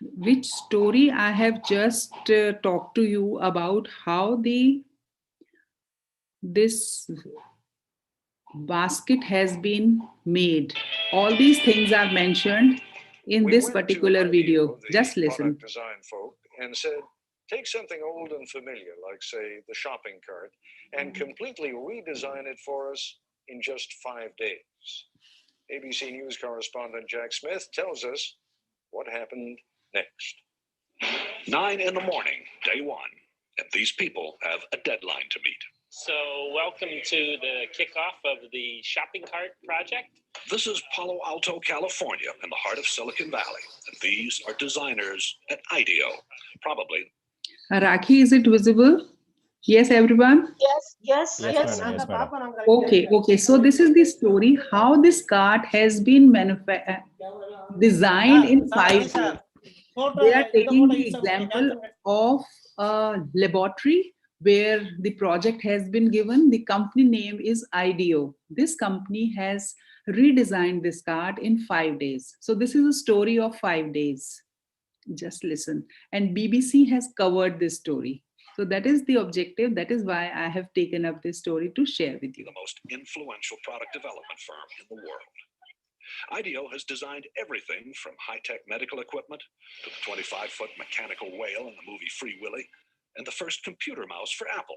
Which story I have just talked to you about how this basket has been made. All these things are mentioned in this particular video. Just listen. Design folk and said, take something old and familiar, like say the shopping cart, and completely redesign it for us in just 5 days. ABC News correspondent Jack Smith tells us what happened next. 9 in the morning, day one, and these people have a deadline to meet. So welcome to the kickoff of the shopping cart project. This is Palo Alto, California, in the heart of Silicon Valley, and these are designers at IDEO. Probably. Rakhi, is it visible? Yes, everyone? Yes. Okay. So this is the story, how this cart has been designed in 5 days. They are taking the example of a laboratory where the project has been given. The company name is IDEO. This company has redesigned this cart in 5 days. So this is a story of 5 days. Just listen. And BBC has covered this story. So that is the objective. That is why I have taken up this story to share with you. The most influential product development firm in the world. IDEO has designed everything from high-tech medical equipment to the 25-foot mechanical whale in the movie Free Willy and the first computer mouse for Apple.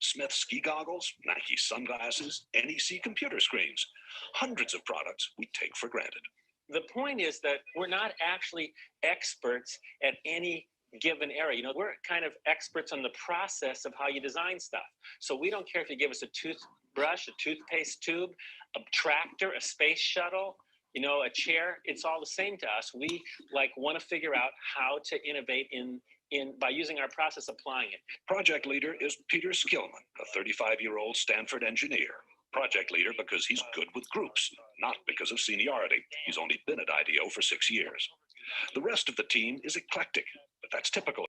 Smith ski goggles, Nike sunglasses, NEC computer screens. Hundreds of products we take for granted. The point is that we're not actually experts at any given area. You know, we're kind of experts on the process of how you design stuff. So we don't care if you give us a toothbrush, a toothpaste tube, a tractor, a space shuttle, you know, a chair. It's all the same to us. We want to figure out how to innovate by using our process, applying it. Project leader is Peter Skillman, a 35-year-old Stanford engineer. Project leader because he's good with groups, not because of seniority. He's only been at IDEO for 6 years. The rest of the team is eclectic, but that's typical.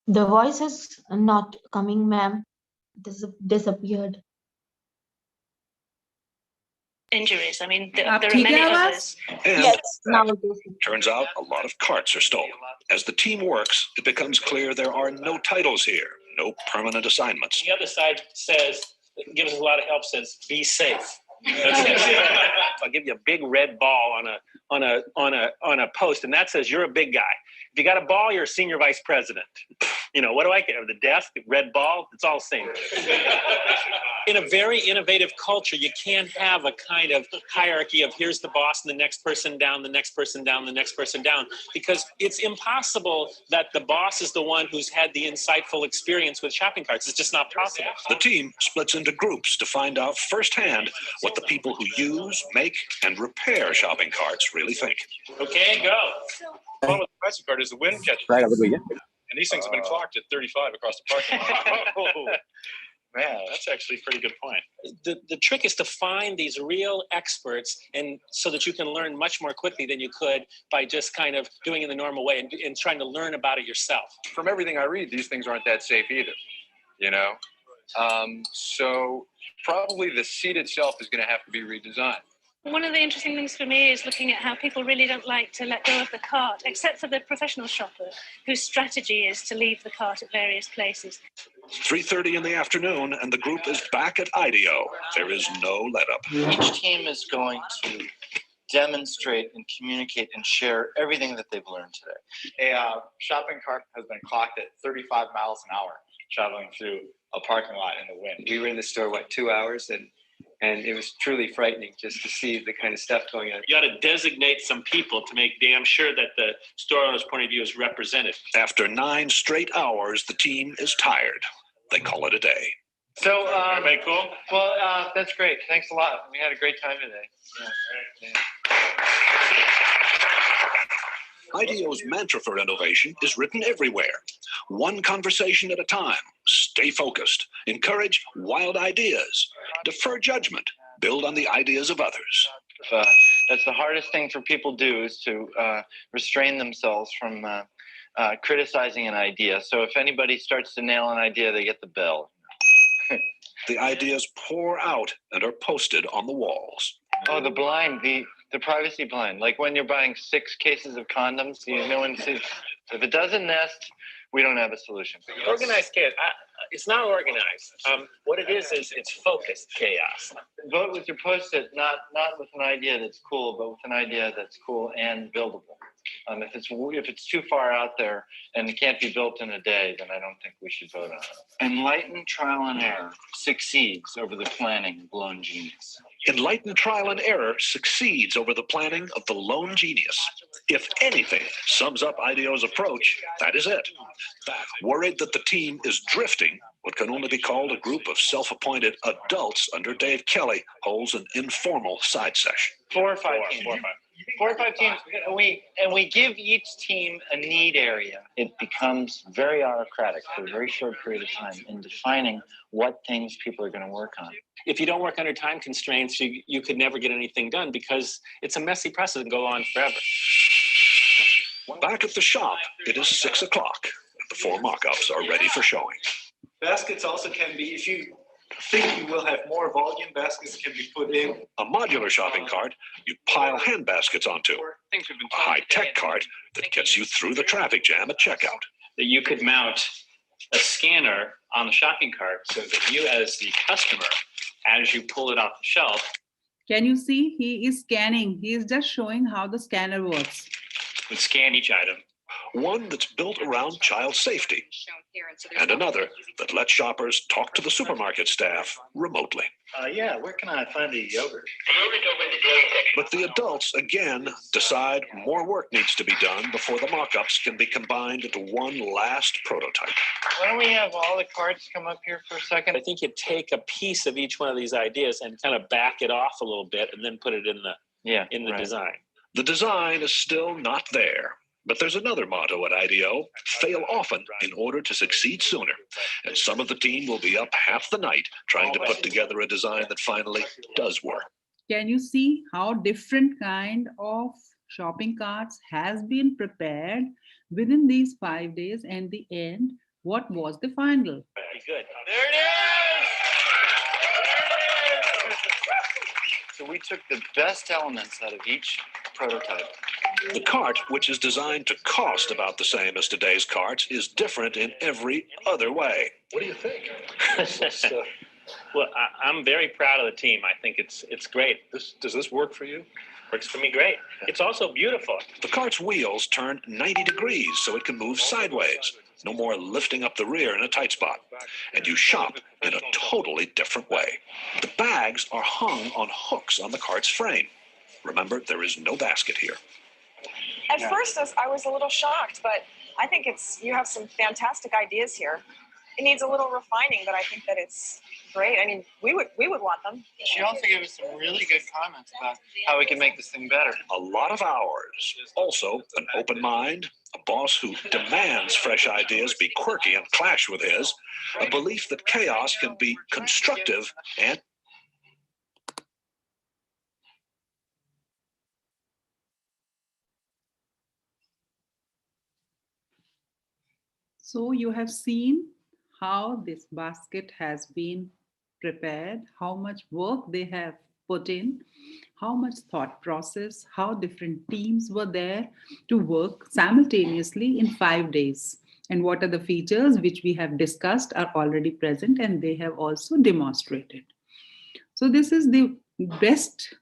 The voice is not coming, ma'am. Disappeared. Injuries. I mean, there are many others. And Yes, now it is. turns out a lot of carts are stolen. As the team works, it becomes clear there are no titles here, no permanent assignments. The other side says, gives us a lot of help, says, be safe. I'll give you a big red ball on a post, and that says you're a big guy. If you got a ball, you're a senior vice president. You know, what do I get? The desk, red ball, it's all the same. In a very innovative culture, you can't have a kind of hierarchy of here's the boss and the next person down, the next person down, the next person down, because it's impossible that the boss is the one who's had the insightful experience with shopping carts. It's just not possible. The team splits into groups to find out firsthand what the people who use, make, and repair shopping carts really think. Okay, go. The problem with the Pepsi cart is the wind catches. Right, over here. And these things have been clocked at 35 across the parking lot. Oh, man, that's actually a pretty good point. The trick is to find these real experts, and so that you can learn much more quickly than you could by just kind of doing it the normal way and trying to learn about it yourself. From everything I read, these things aren't that safe either, you know? So probably the seat itself is going to have to be redesigned. One of the interesting things for me is looking at how people really don't like to let go of the cart, except for the professional shopper, whose strategy is to leave the cart at various places. 3:30 in the afternoon, and the group is back at IDEO. There is no let-up. Each team is going to demonstrate and communicate and share everything that they've learned today. A shopping cart has been clocked at 35 miles an hour traveling through a parking lot in the wind. We were in the store, 2 hours, and it was truly frightening just to see the kind of stuff going on. You got to designate some people to make damn sure that the store owner's point of view is represented. After 9 straight hours, the team is tired. They call it a day. So, everybody cool? Well, that's great. Thanks a lot. We had a great time today. Yeah. IDEO's mantra for innovation is written everywhere. One conversation at a time. Stay focused. Encourage wild ideas. Defer judgment. Build on the ideas of others. That's the hardest thing for people to do, is to restrain themselves from criticizing an idea. So if anybody starts to nail an idea, they get the bell. The ideas pour out and are posted on the walls. Oh, the blind, the privacy blind. Like when you're buying 6 cases of condoms, no one sees. If it doesn't nest, we don't have a solution. Organized chaos. It's not organized. What it is it's focused chaos. Vote with your Post-it, not with an idea that's cool, but with an idea that's cool and buildable. If it's too far out there and it can't be built in a day, then I don't think we should vote on it. Enlightened trial and error succeeds over the planning of lone genius. Enlightened trial and error succeeds over the planning of the lone genius. If anything sums up IDEO's approach, that is it. Worried that the team is drifting, what can only be called a group of self-appointed adults under Dave Kelly holds an informal side session. 4 or 5 teams. 4 or 5 teams, and we give each team a need area. It becomes very autocratic for a very short period of time in defining what things people are going to work on. If you don't work under time constraints, you could never get anything done because it's a messy process and go on forever. Back at the shop, it is 6 o'clock, and the 4 mock-ups are ready for showing. Baskets also can be, if you think you will have more volume, baskets can be put in. A modular shopping cart you pile hand baskets onto. A high-tech cart that gets you through the traffic jam at checkout. that you could mount a scanner on the shopping cart so that you as the customer, as you pull it off the shelf, Can you see? He is scanning. He is just showing how the scanner works. would scan each item. One that's built around child safety, and another that lets shoppers talk to the supermarket staff remotely. Yeah, where can I find the yogurt? But the adults, again, decide more work needs to be done before the mock-ups can be combined into one last prototype. Why don't we have all the cards come up here for a second? I think you take a piece of each one of these ideas and kind of back it off a little bit and then put it in the design. The design is still not there, but there's another motto at IDEO: fail often in order to succeed sooner. And some of the team will be up half the night trying to put together a design that finally does work. Can you see how different kind of shopping carts has been prepared within these 5 days, and the end, what was the final? Very good. There it is! So we took the best elements out of each prototype. The cart, which is designed to cost about the same as today's carts, is different in every other way. What do you think? Well, I'm very proud of the team. I think it's great. Does this work for you? Works for me great. It's also beautiful. The cart's wheels turn 90 degrees so it can move sideways. No more lifting up the rear in a tight spot. And you shop in a totally different way. The bags are hung on hooks on the cart's frame. Remember, there is no basket here. At first, I was a little shocked, but I think you have some fantastic ideas here. It needs a little refining, but I think that it's great. I mean, we would want them. She also gave us some really good comments about how we can make this thing better. A lot of hours. Also, an open mind, a boss who demands fresh ideas be quirky and clash with his, a belief that chaos can be constructive and So you have seen how this basket has been prepared, how much work they have put in, how much thought process, how different teams were there to work simultaneously in 5 days. And what are the features which we have discussed are already present, and they have also demonstrated. So this is the best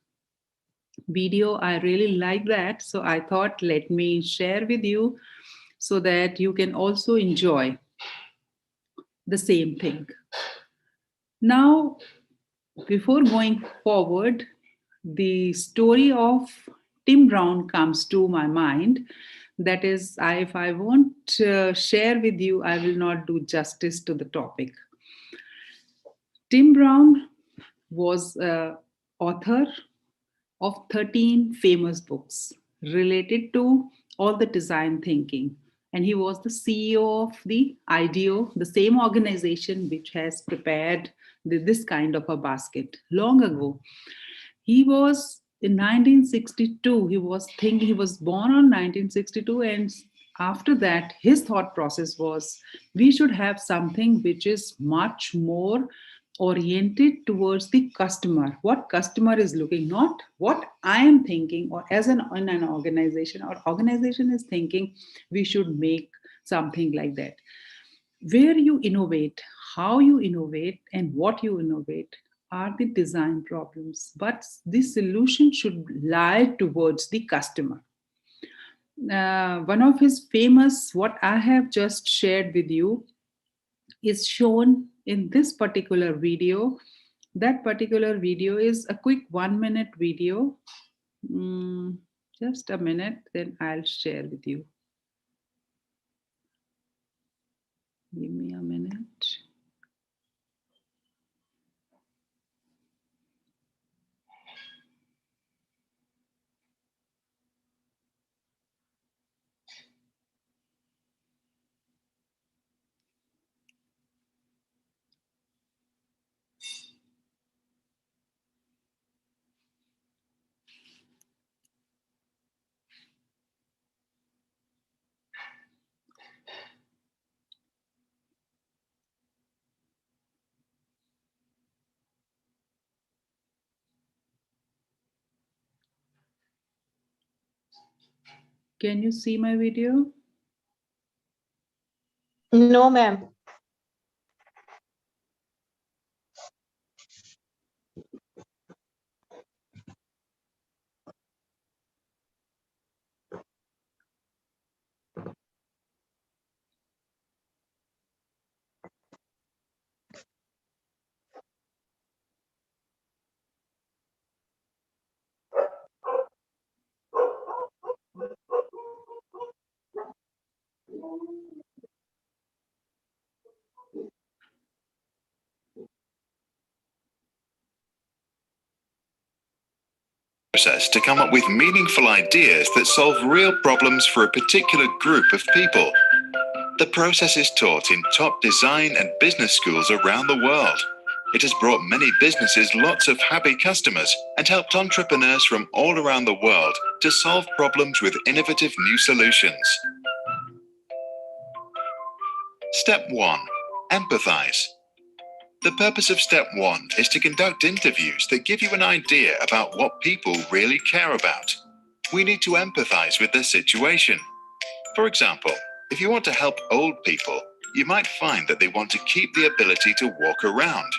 video. I really like that. So I thought, let me share with you so that you can also enjoy the same thing. Now, before going forward, the story of Tim Brown comes to my mind. That is, if I won't share with you, I will not do justice to the topic. Tim Brown was an author of 13 famous books related to all the design thinking. And he was the CEO of the IDEO, the same organization which has prepared this kind of a basket long ago. He was in 1962, he was born on 1962, and after that, his thought process was we should have something which is much more oriented towards the customer, what customer is looking, not what I am thinking, or as in an organization, our organization is thinking we should make something like that. Where you innovate, how you innovate, and what you innovate are the design problems, but the solution should lie towards the customer. One of his famous, what I have just shared with you, is shown in this particular video. That particular video is a quick 1-minute video. Just a minute, then I'll share with you. Give me a minute. Can you see my video? No, ma'am. Process to come up with meaningful ideas that solve real problems for a particular group of people. The process is taught in top design and business schools around the world. It has brought many businesses lots of happy customers and helped entrepreneurs from all around the world to solve problems with innovative new solutions. Step 1. Empathize. The purpose of Step 1 is to conduct interviews that give you an idea about what people really care about. We need to empathize with their situation. For example, if you want to help old people, you might find that they want to keep the ability to walk around.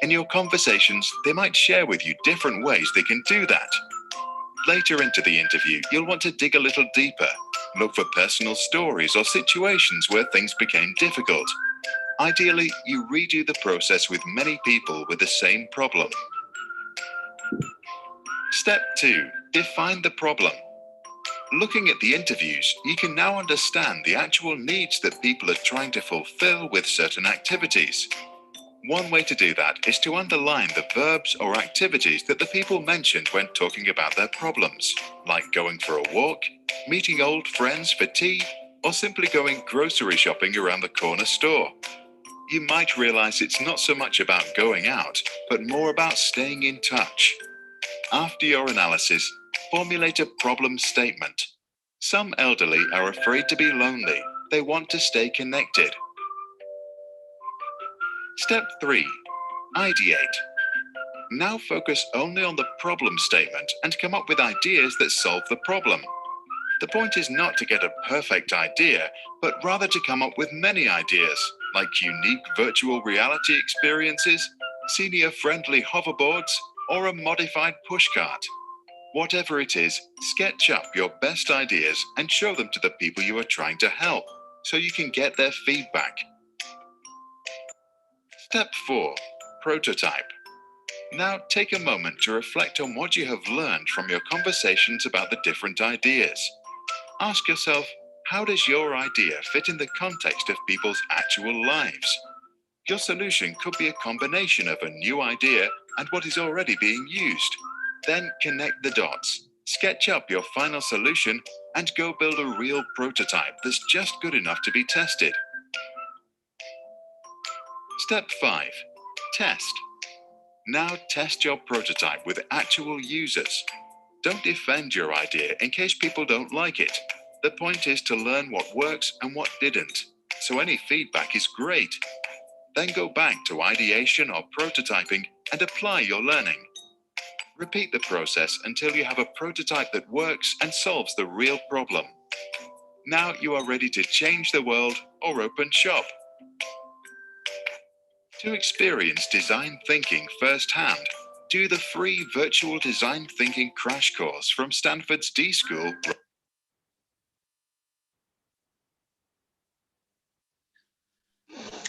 In your conversations, they might share with you different ways they can do that. Later into the interview, you'll want to dig a little deeper, look for personal stories or situations where things became difficult. Ideally, you redo the process with many people with the same problem. Step 2. Define the problem. Looking at the interviews, you can now understand the actual needs that people are trying to fulfill with certain activities. One way to do that is to underline the verbs or activities that the people mentioned when talking about their problems, like going for a walk, meeting old friends for tea, or simply going grocery shopping around the corner store. You might realize it's not so much about going out, but more about staying in touch. After your analysis, formulate a problem statement. Some elderly are afraid to be lonely. They want to stay connected. Step 3. Ideate. Now focus only on the problem statement and come up with ideas that solve the problem. The point is not to get a perfect idea, but rather to come up with many ideas, like unique virtual reality experiences, senior-friendly hoverboards, or a modified pushcart. Whatever it is, sketch up your best ideas and show them to the people you are trying to help, so you can get their feedback. Step 4. Prototype. Now take a moment to reflect on what you have learned from your conversations about the different ideas. Ask yourself, how does your idea fit in the context of people's actual lives? Your solution could be a combination of a new idea and what is already being used. Then connect the dots, sketch up your final solution, and go build a real prototype that's just good enough to be tested. Step 5. Test. Now test your prototype with actual users. Don't defend your idea in case people don't like it. The point is to learn what works and what didn't, so any feedback is great. Then go back to ideation or prototyping and apply your learning. Repeat the process until you have a prototype that works and solves the real problem. Now you are ready to change the world or open shop. To experience design thinking firsthand, do the free virtual design thinking crash course from Stanford's D School.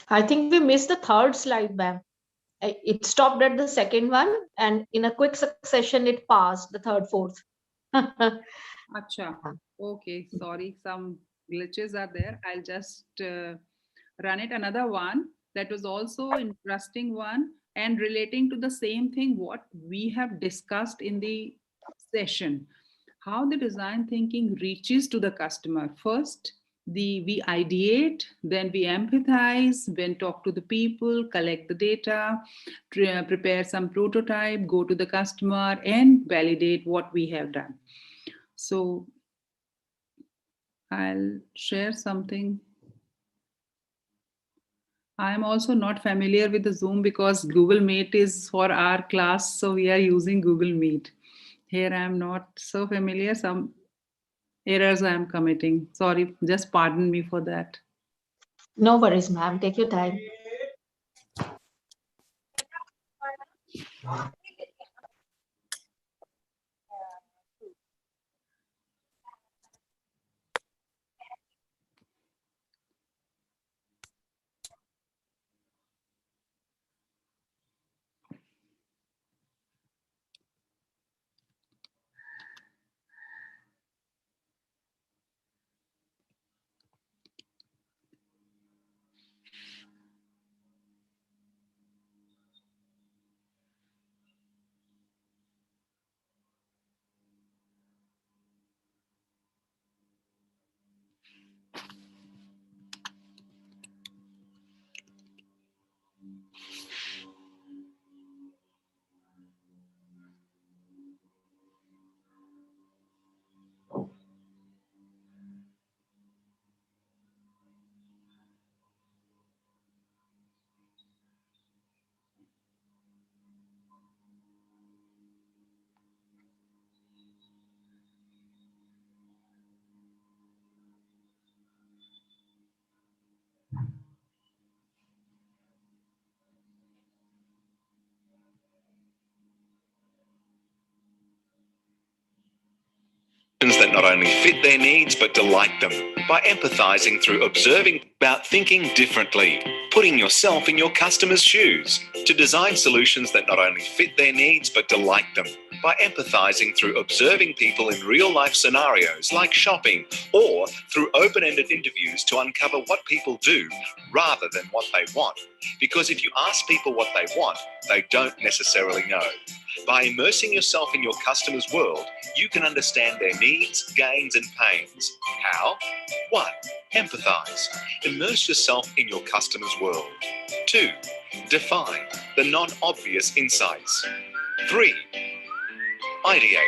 I think we missed the third slide, ma'am. It stopped at the second one, and in a quick succession, it passed the third, fourth. Acha. Okay, sorry, some glitches are there. I'll just run it. Another one that was also interesting one and relating to the same thing what we have discussed in the session. How the design thinking reaches to the customer. First, we ideate, then we empathize, then talk to the people, collect the data, prepare some prototype, go to the customer and validate what we have done. So I'll share something. I'm also not familiar with the Zoom because Google Meet is for our class, so we are using Google Meet. Here I'm not so familiar, some errors I'm committing. Sorry, just pardon me for that. No worries, ma'am. Take your time. That not only fit their needs but delight them by empathizing through observing about thinking differently, putting yourself in your customer's shoes to design solutions that not only fit their needs but delight them by empathizing through observing people in real life scenarios like shopping or through open-ended interviews to uncover what people do rather than what they want. Because if you ask people what they want, they don't necessarily know. By immersing yourself in your customer's world, you can understand their needs, gains, and pains. How? 1. Empathize. Immerse yourself in your customer's world. 2. Define the non-obvious insights. 3. Ideate.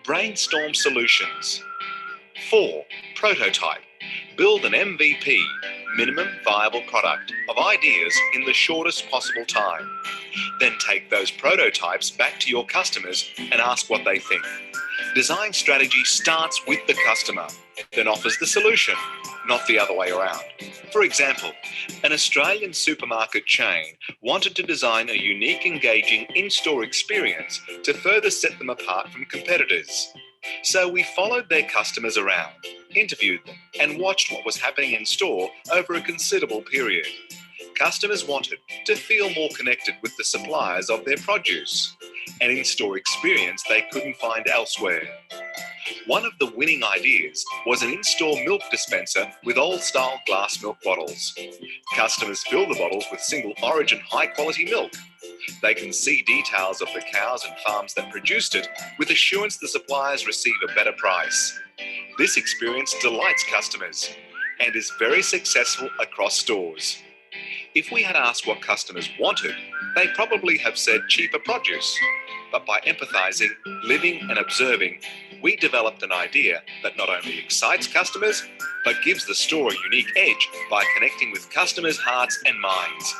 Brainstorm solutions. 4. Prototype. Build an MVP, minimum viable product, of ideas in the shortest possible time. Then take those prototypes back to your customers and ask what they think. Design strategy starts with the customer, then offers the solution, not the other way around. For example, an Australian supermarket chain wanted to design a unique, engaging in-store experience to further set them apart from competitors. So we followed their customers around, interviewed them, and watched what was happening in store over a considerable period. Customers wanted to feel more connected with the suppliers of their produce, an in-store experience they couldn't find elsewhere. One of the winning ideas was an in-store milk dispenser with old-style glass milk bottles. Customers fill the bottles with single-origin, high-quality milk. They can see details of the cows and farms that produced it, with assurance the suppliers receive a better price. This experience delights customers and is very successful across stores. If we had asked what customers wanted, they'd probably have said cheaper produce. But by empathizing, living and observing, we developed an idea that not only excites customers, but gives the store a unique edge by connecting with customers' hearts and minds.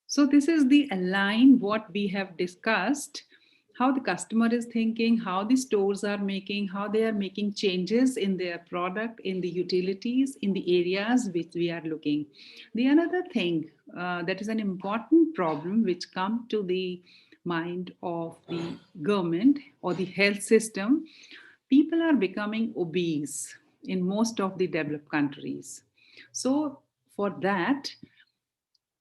So this is the align what we have discussed, how the customer is thinking, how the stores are making, how they are making changes in their product, in the utilities, in the areas which we are looking. The another thing that is an important problem which come to the mind of the government or the health system, people are becoming obese in most of the developed countries. So for that,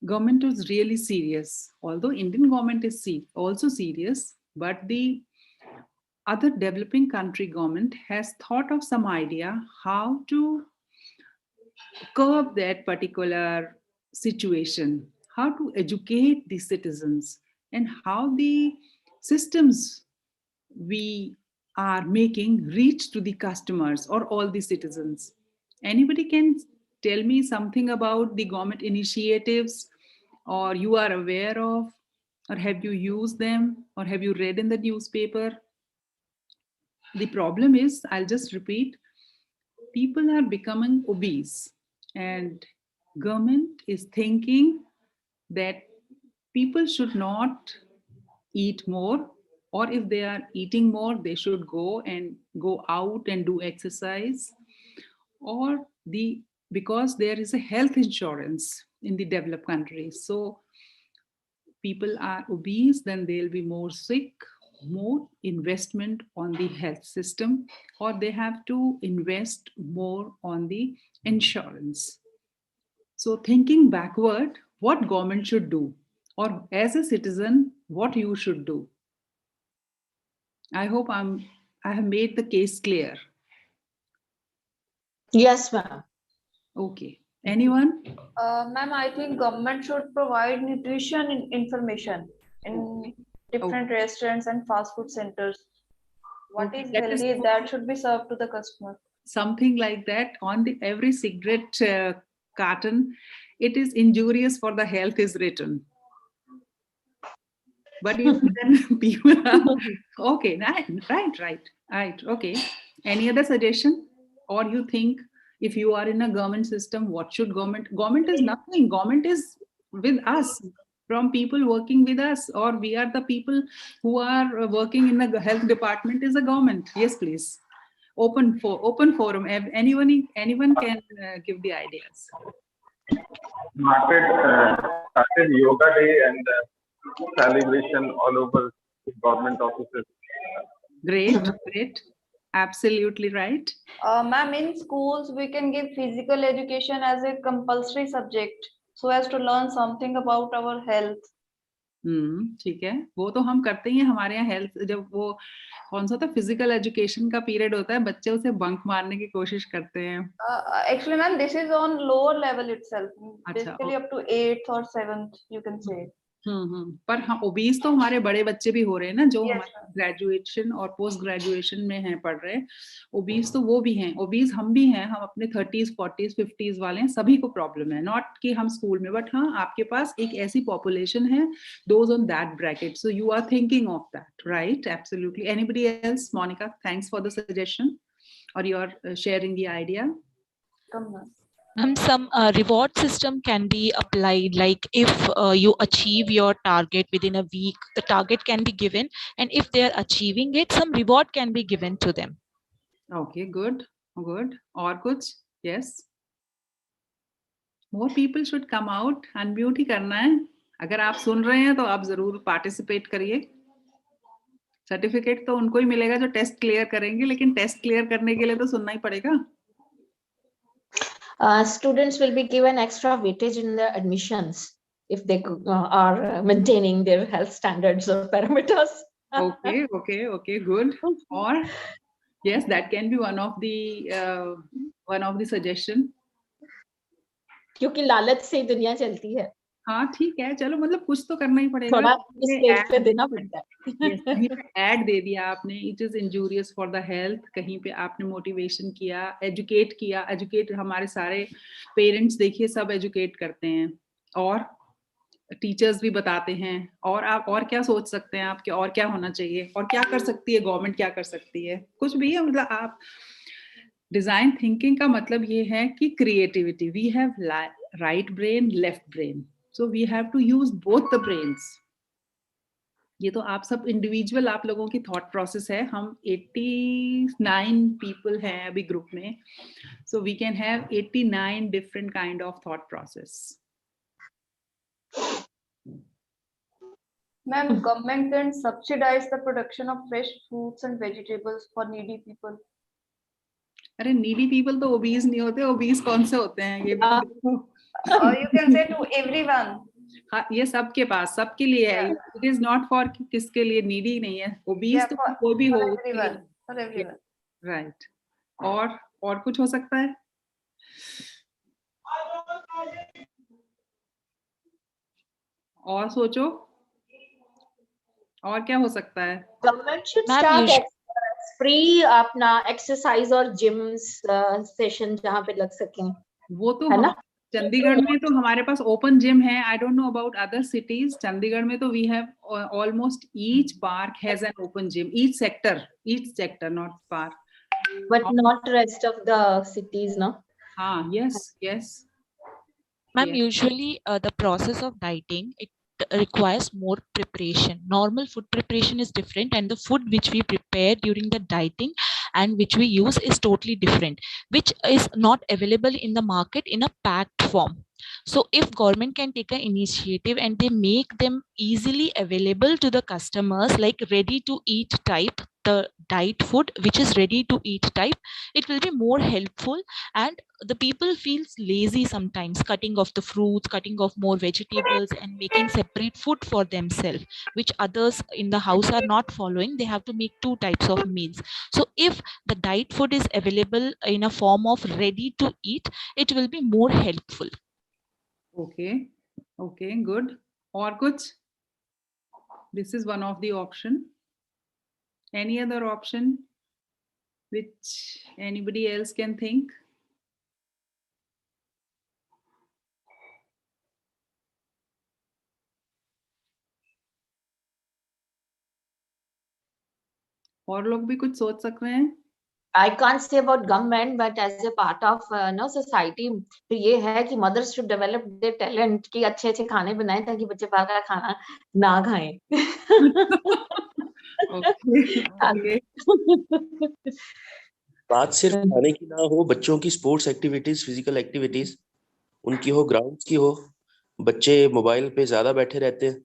government was really serious. Although Indian government is also serious, but the other developing country government has thought of some idea how to curb that particular situation, how to educate the citizens, and how the systems we are making reach to the customers or all the citizens. Anybody can tell me something about the government initiatives or you are aware of, or have you used them, or have you read in the newspaper? The problem is, I'll just repeat, people are becoming obese and government is thinking that people should not eat more, or if they are eating more, they should go out and do exercise, or because there is a health insurance in the developed countries. So people are obese, then they'll be more sick, more investment on the health system, or they have to invest more on the insurance. So thinking backward, what government should do, or as a citizen, what you should do. I hope I have made the case clear. Yes, ma'am. Okay. Anyone? Ma'am, I think government should provide nutrition information in different restaurants and fast food centers. What is healthy, that should be served to the customer. Something like that on the every cigarette carton. It is injurious for the health is written. But if then people are, okay, right. Okay. Any other suggestion? Or you think if you are in a government system, what should government is nothing. Government is with us, from people working with us, or we are the people who are working in the health department is a government. Yes, please. Open forum. Anyone can give the ideas. Started yoga day and celebration all over government offices. Great. Absolutely right. Ma'am, in schools, we can give physical education as a compulsory subject so as to learn something about our health. ठीक है, वो तो हम करते ही हैं हमारे यहाँ health, जब वो कौन सा था फिजिकल एजुकेशन का पीरियड होता है, बच्चे उसे बंक मारने की कोशिश करते हैं. Actually, ma'am, this is on lower level itself. Basically, up to 8th or 7th, you can say. पर हाँ, ओबीज तो हमारे बड़े बच्चे भी हो रहे हैं ना, जो हमारे ग्रेजुएशन और पोस्ट ग्रेजुएशन में हैं, पढ़ रहे हैं. ओबीज तो वो भी हैं, ओबीज हम भी हैं, हम अपने 30s 40s 50s वाले हैं, सभी को प्रॉब्लम है. नॉट कि हम स्कूल में, बट हाँ, आपके पास एक ऐसी पॉपुलेशन है, those on that bracket, so you are thinking of that, right? Absolutely. Anybody else? Monika, thanks for the suggestion, और you are sharing the idea. Some reward system can be applied, like if you achieve your target within a week, the target can be given, and if they are achieving it, some reward can be given to them. Okay, good. और कुछ? Yes. More people should come out. Unmute ही करना है. अगर आप सुन रहे हैं तो आप जरूर पार्टिसिपेट करिए. सर्टिफिकेट तो उनको ही मिलेगा जो टेस्ट क्लियर करेंगे, लेकिन टेस्ट क्लियर करने के लिए तो सुनना ही पड़ेगा. Students will be given extra weightage in the admissions if they are maintaining their health standards or parameters. Okay, good. Or yes, that can be one of the suggestion. क्योंकि लालच से दुनिया चलती है. हाँ, ठीक है, चलो, मतलब कुछ तो करना ही पड़ेगा. थोड़ा स्टेज पे देना पड़ता है. कहीं पे ऐड दे दिया आपने, it is injurious for the health. कहीं पे आपने मोटिवेशन किया, एजुकेट हमारे सारे पेरेंट्स देखिए सब एजुकेट करते हैं, और टीचर्स भी बताते हैं. और आप और क्या सोच सकते हैं आप, और क्या होना चाहिए, और क्या कर सकती है गवर्नमेंट, क्या कर सकती है, कुछ भी है. मतलब आप डिजाइन थिंकिंग का मतलब ये है कि creativity. We have right brain, left brain, so we have to use both the brains. ये तो आप सब इंडिविजुअल आप लोगों की थॉट प्रोसेस है. हम 89 पीपल हैं अभी ग्रुप में, so we can have 89 different kind of thought process. Ma'am, government can subsidize the production of fresh fruits and vegetables for needy people. अरे नीडी पीपल तो ओबीज नहीं होते, ओबीज कौन से होते हैं ये भी. Or you can say to everyone. हाँ, ये सबके पास, सबके लिए है. इट इज नॉट फॉर किसके लिए, नीडी नहीं है. ओबीज तो कोई भी हो. राइट. और कुछ हो सकता है? और सोचो, और क्या हो सकता है? गवर्नमेंट शुड स्टार्ट फ्री अपना एक्सरसाइज और जिम्स सेशन जहाँ पे लग सकें. वो तो है ना. चंडीगढ़ में तो हमारे पास ओपन जिम है. I don't know about other cities. Chandigarh में तो we have almost each park has an open gym. Each sector not park, but not rest of the cities. No. हाँ, yes. Ma'am, usually the process of dieting, it requires more preparation. Normal food preparation is different, and the food which we prepare during the dieting and which we use is totally different, which is not available in the market in a packed form. So if government can take an initiative and they make them easily available to the customers, like ready to eat type, the diet food which is ready to eat type, it will be more helpful. And the people feels lazy sometimes, cutting off the fruits, cutting off more vegetables, and making separate food for themselves, which others in the house are not following. They have to make two types of meals. So if the diet food is available in a form of ready to eat, it will be more helpful. Okay, okay, good. Or kuch? This is one of the option. Any other option which anybody else can think? और लोग भी कुछ सोच सकते हैं? I can't say about government, but as a part of society, तो ये है कि mothers should develop their talent कि अच्छे अच्छे खाने बनाएं ताकि बच्चे बाहर का खाना ना खाएं. Okay. बात सिर्फ खाने की ना हो, बच्चों की स्पोर्ट्स एक्टिविटीज, फिजिकल एक्टिविटीज उनकी हो, ग्राउंड्स की हो. बच्चे मोबाइल पे ज्यादा बैठे रहते हैं,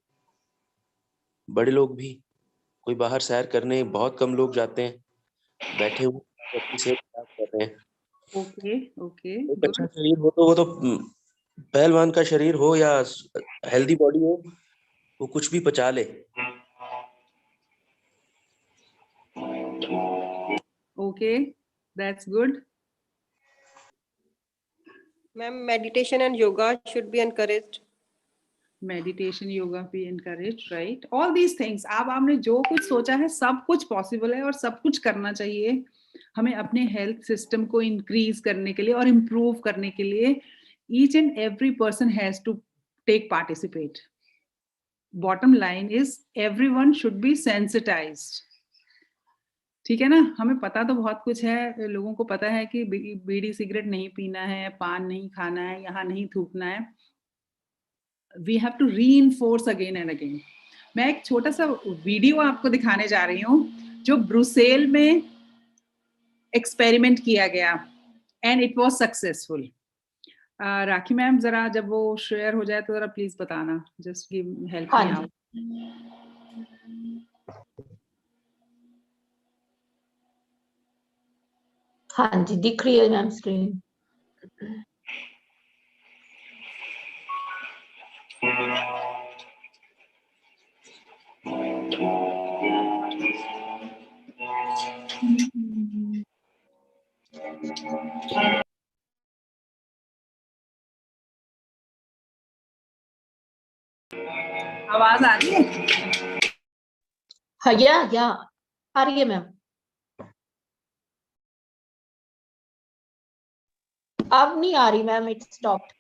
बड़े लोग भी. कोई बाहर सैर करने बहुत कम लोग जाते हैं, बैठे हुए अपनी सेहत खराब कर रहे हैं. Okay, okay. एक अच्छा शरीर हो तो वो तो पहलवान का शरीर हो या हेल्दी बॉडी हो, वो कुछ भी पचा ले. Okay, that's good. Ma'am, meditation and yoga should be encouraged. Meditation, yoga be encouraged, right? All these things. आप आपने जो कुछ सोचा है सब कुछ पॉसिबल है और सब कुछ करना चाहिए. हमें अपने हेल्थ सिस्टम को इंक्रीज करने के लिए और इम्प्रूव करने के लिए each and every person has to take participate. Bottom line is everyone should be sensitized. ठीक है ना? हमें पता तो बहुत कुछ है, लोगों को पता है कि बीड़ी सिगरेट नहीं पीना है, पान नहीं खाना है, यहाँ नहीं थूकना है. We have to reinforce again and again. मैं एक छोटा सा वीडियो आपको दिखाने जा रही हूँ जो ब्रुसेल में एक्सपेरिमेंट किया गया and it was successful. Rakhi ma'am जरा जब वो शेयर हो जाए तो जरा प्लीज बताना, just give help me out. हाँ जी, दिख रही है मैम स्क्रीन. आवाज आ रही है? हाँ, या आ रही है मैम. अब नहीं आ रही ma'am, it stopped.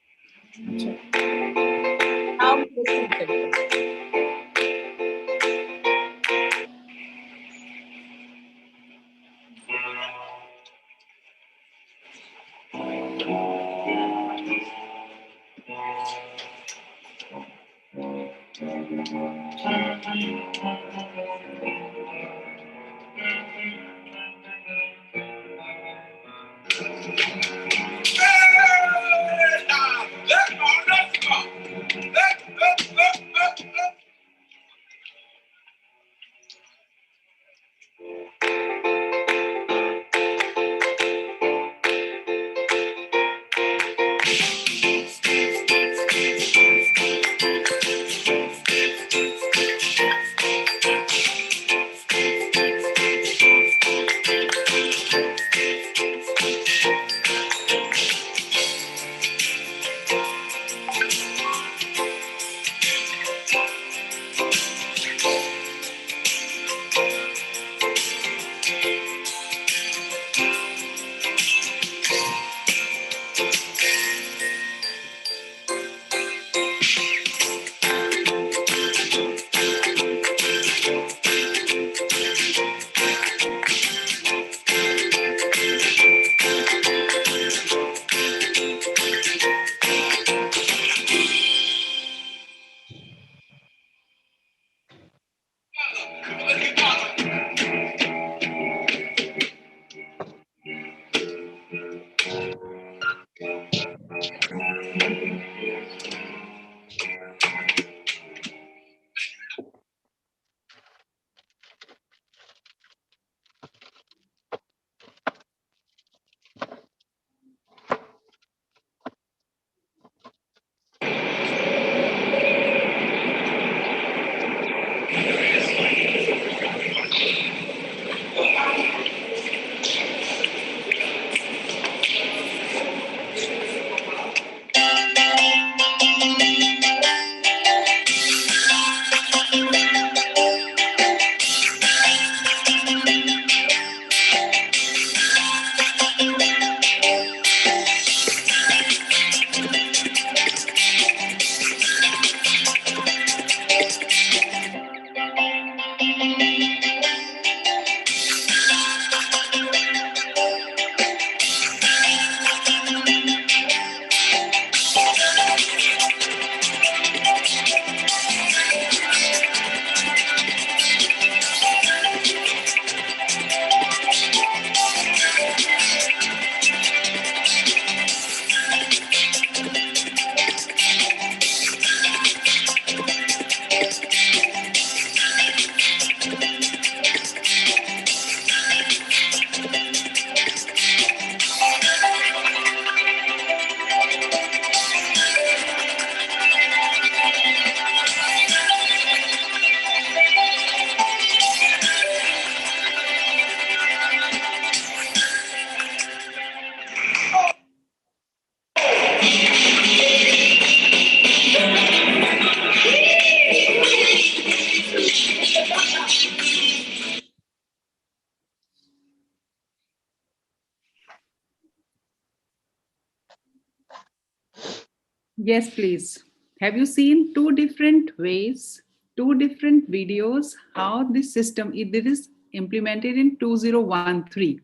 Yes, please. Have you seen two different ways, two different videos, how this system, it is implemented in 2013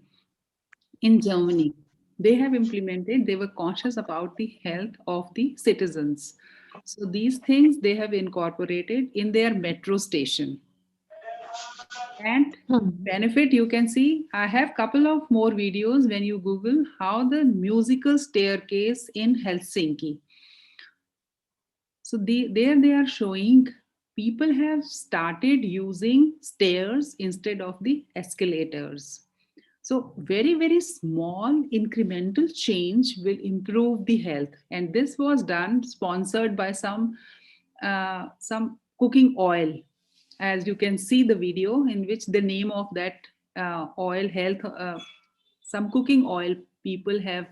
in Germany. They have implemented, they were conscious about the health of the citizens. So these things they have incorporated in their metro station. And benefit you can see, I have couple of more videos when you Google how the musical staircase in Helsinki. So there they are showing people have started using stairs instead of the escalators. So very, very small incremental change will improve the health. And this was done, sponsored by some cooking oil. As you can see the video in which the name of that oil health, some cooking oil people have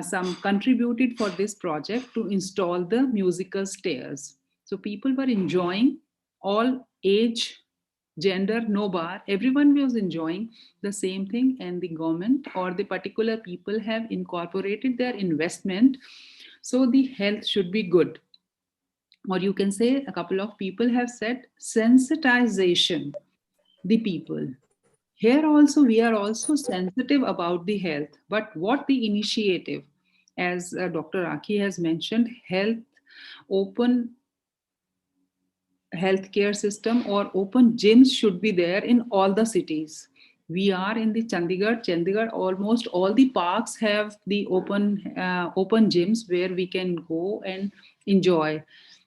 some contributed for this project to install the musical stairs. So people were enjoying, all age, gender, no bar, everyone was enjoying the same thing, and the government or the particular people have incorporated their investment, so the health should be good. Or you can say a couple of people have said sensitization the people. Here also we are also sensitive about the health, but what the initiative, as Dr. Aki has mentioned, health open healthcare system or open gyms should be there in all the cities. We are in the Chandigarh, almost all the parks have the open gyms where we can go and enjoy.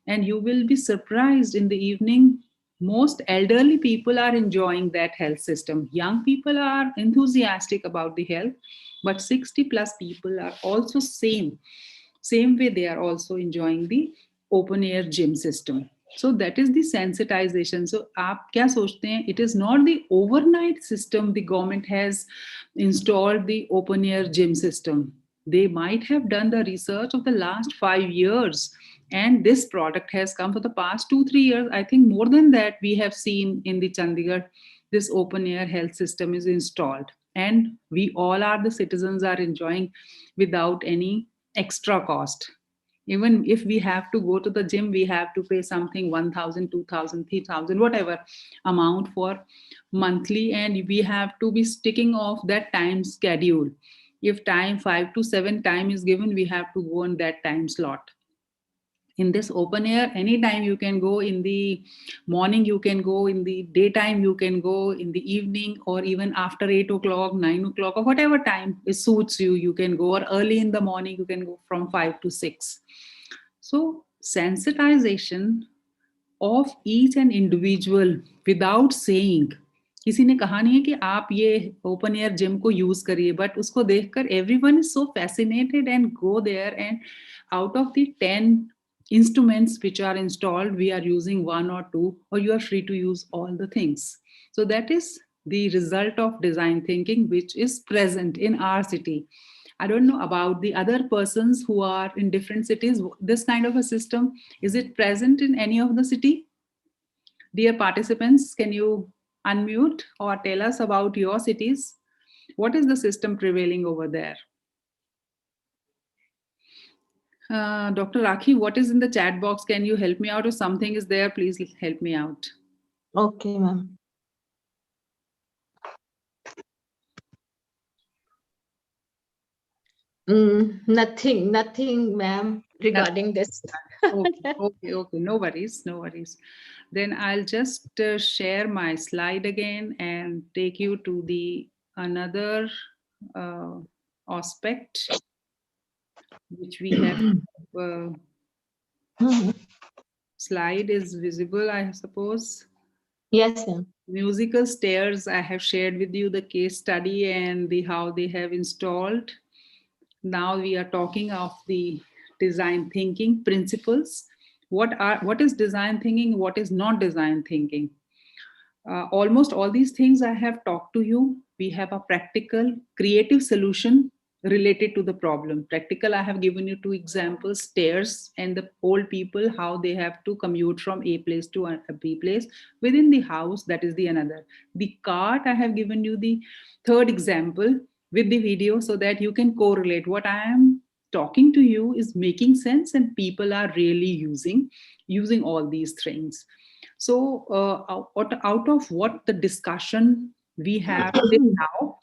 And you will be surprised in the evening, most elderly people are enjoying that health system. Young people are enthusiastic about the health, but 60 plus people are also same way they are also enjoying the open air gym system. So that is the sensitization. So आप क्या सोचते हैं? It is not the overnight system the government has installed the open air gym system. They might have done the research of the last 5 years, and this product has come for the past 2-3 years. I think more than that we have seen in the Chandigarh, this open air health system is installed, and we all are the citizens are enjoying without any extra cost. Even if we have to go to the gym, we have to pay something 1,000, 2,000, 3,000, whatever amount for monthly, and we have to be sticking off that time schedule. If time 5 to 7 time is given, we have to go in that time slot. In this open air, anytime you can go. In the morning you can go, in the daytime you can go, in the evening, or even after 8 o'clock, 9 o'clock, or whatever time it suits you, you can go. Or early in the morning you can go from 5 to 6. So sensitization of each and individual without saying, किसी ने कहा नहीं है कि आप ये open air gym को use करिए, बट उसको देखकर everyone is so fascinated and go there, and out of the 10 instruments which are installed, we are using 1 or 2, or you are free to use all the things. So that is the result of design thinking, which is present in our city. I don't know about the other persons who are in different cities. This kind of a system, is it present in any of the city? Dear participants, can you unmute or tell us about your cities? What is the system prevailing over there? Dr. Rakhi, what is in the chat box? Can you help me out? If something is there, please help me out. Okay, ma'am. Nothing, ma'am, regarding this. Okay, no worries. Then I'll just share my slide again and take you to the another aspect which we have. Slide is visible, I suppose. Yes, ma'am. Musical stairs, I have shared with you the case study and how they have installed. Now we are talking of the design thinking principles. What is design thinking? What is not design thinking? Almost all these things I have talked to you. We have a practical, creative solution related to the problem. Practical, I have given you 2 examples, stairs and the old people, how they have to commute from A place to a B place within the house. That is the another. The cart, I have given you the 3rd example with the video so that you can correlate what I am talking to you is making sense and people are really using all these things. So out of what the discussion we have now,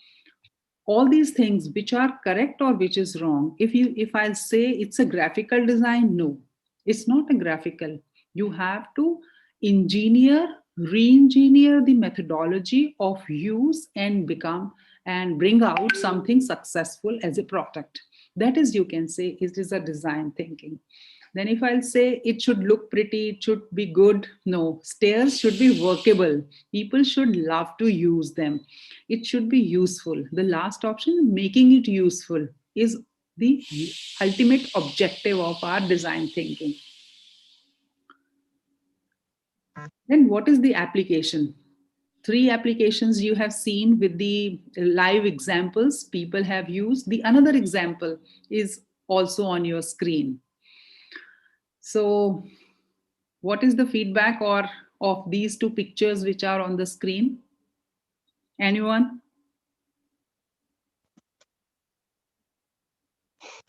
all these things which are correct or which is wrong, if I'll say it's a graphical design, no, it's not a graphical. You have to re-engineer the methodology of use and bring out something successful as a product. That is, you can say it is a design thinking. Then if I'll say it should look pretty, it should be good, no, stairs should be workable. People should love to use them. It should be useful. The last option, making it useful, is the ultimate objective of our design thinking. Then what is the application? 3 applications you have seen with the live examples people have used. The another example is also on your screen. So what is the feedback or of these 2 pictures which are on the screen? Anyone?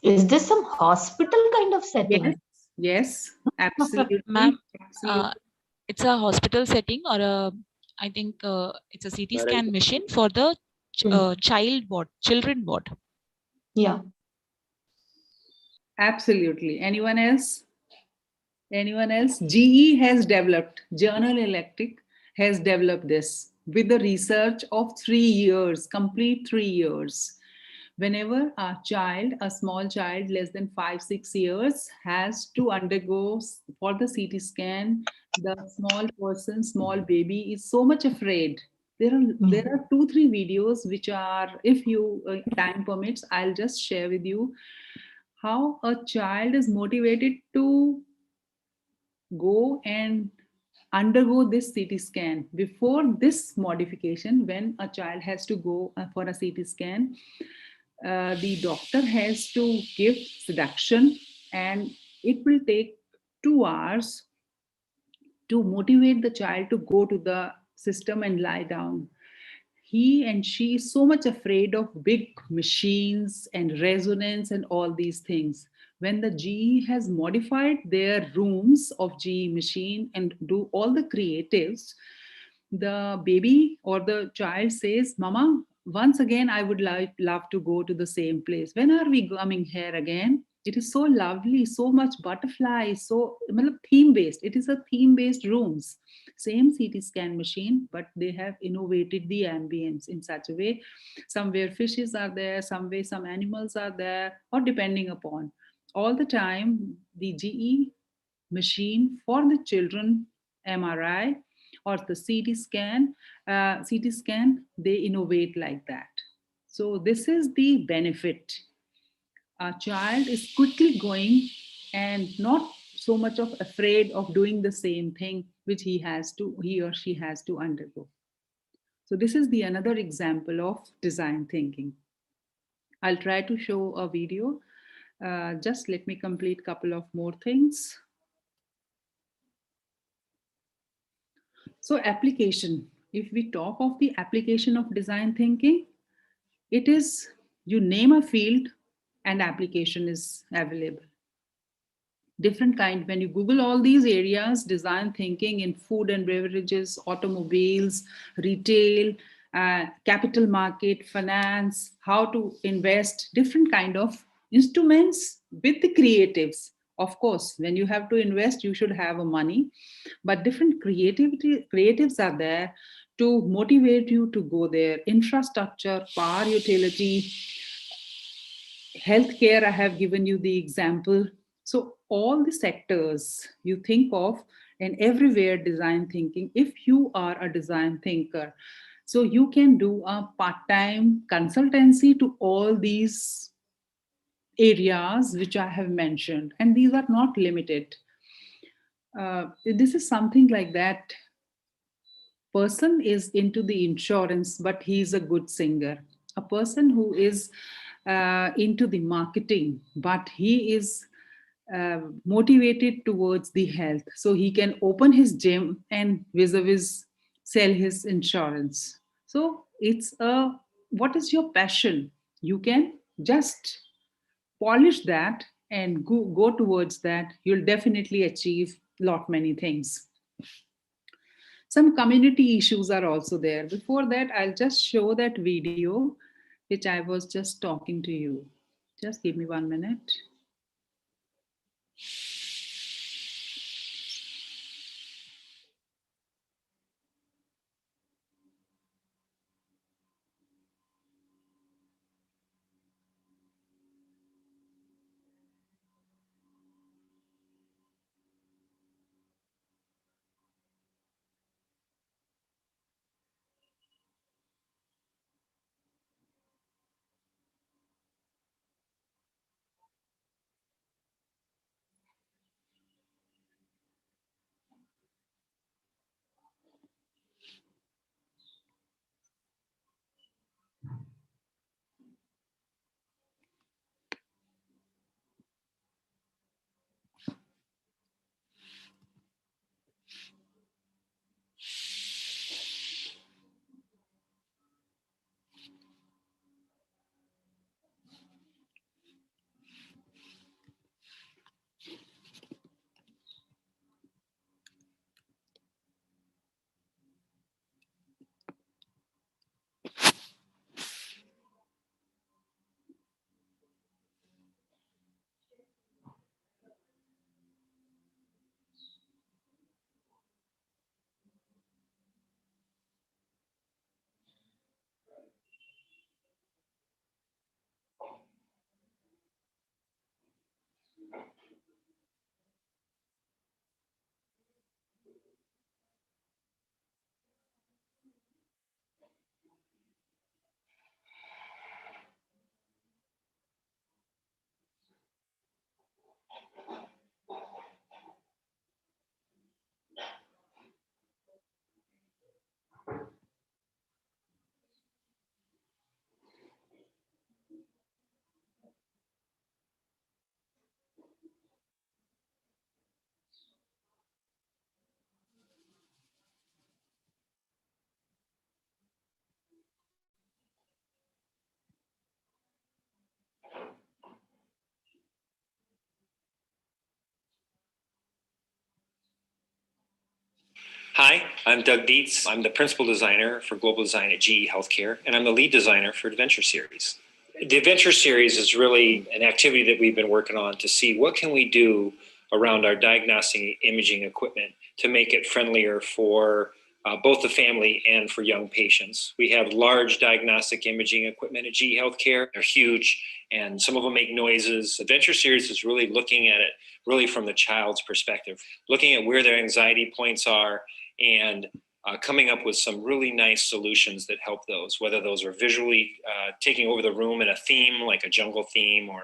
Is this some hospital kind of setting? Yes, absolutely. Ma'am, it's a hospital setting, or I think it's a CT scan machine for the children ward. Yeah. Absolutely. Anyone else? Anyone else? GE has developed, General Electric has developed this with the research of 3 years, complete 3 years. Whenever a small child less than 5-6 years has to undergo for the CT scan, the small baby is so much afraid. There are 2-3 videos which are, if you time permits, I'll just share with you how a child is motivated to go and undergo this CT scan. Before this modification, when a child has to go for a CT scan, the doctor has to give seduction, and it will take 2 hours to motivate the child to go to the system and lie down. He and she is so much afraid of big machines and resonance and all these things. When the GE has modified their rooms of GE machine and do all the creatives, the baby or the child says, Mama, once again, I would love to go to the same place. When are we coming here again? It is so lovely, so much butterfly, so theme based. It is a theme based rooms. Same CT scan machine, but they have innovated the ambience in such a way. Somewhere fishes are there, somewhere some animals are there, or depending upon. All the time, the GE machine for the children MRI or the CT scan, they innovate like that. So this is the benefit. A child is quickly going and not so much of afraid of doing the same thing which he or she has to undergo. So this is the another example of design thinking. I'll try to show a video. Just let me complete a couple of more things. So application, if we talk of the application of design thinking, it is you name a field and application is available. Different kind, when you Google all these areas, design thinking in food and beverages, automobiles, retail, capital market, finance, how to invest, different kind of instruments with the creatives. Of course, when you have to invest, you should have a money, but different creatives are there to motivate you to go there. Infrastructure, power utility, healthcare, I have given you the example. So all the sectors you think of, and everywhere design thinking, if you are a design thinker, so you can do a part-time consultancy to all these areas which I have mentioned, and these are not limited. This is something like that. Person is into the insurance, but he's a good singer. A person who is into the marketing, but he is motivated towards the health, so he can open his gym and vis-a-vis sell his insurance. So it's what is your passion? You can just polish that and go towards that, you'll definitely achieve many things. Some community issues are also there. Before that, I'll just show that video which I was just talking to you. Just give me 1 minute. Hi, I'm Doug Dietz. I'm the principal designer for global design at GE Healthcare, and I'm the lead designer for Adventure Series. The Adventure Series is really an activity that we've been working on to see what can we do around our diagnostic imaging equipment to make it friendlier for both the family and for young patients. We have large diagnostic imaging equipment at GE Healthcare. They're huge, and some of them make noises. Adventure Series is really looking at it really from the child's perspective, looking at where their anxiety points are and coming up with some really nice solutions that help those, whether those are visually taking over the room in a theme, like a jungle theme or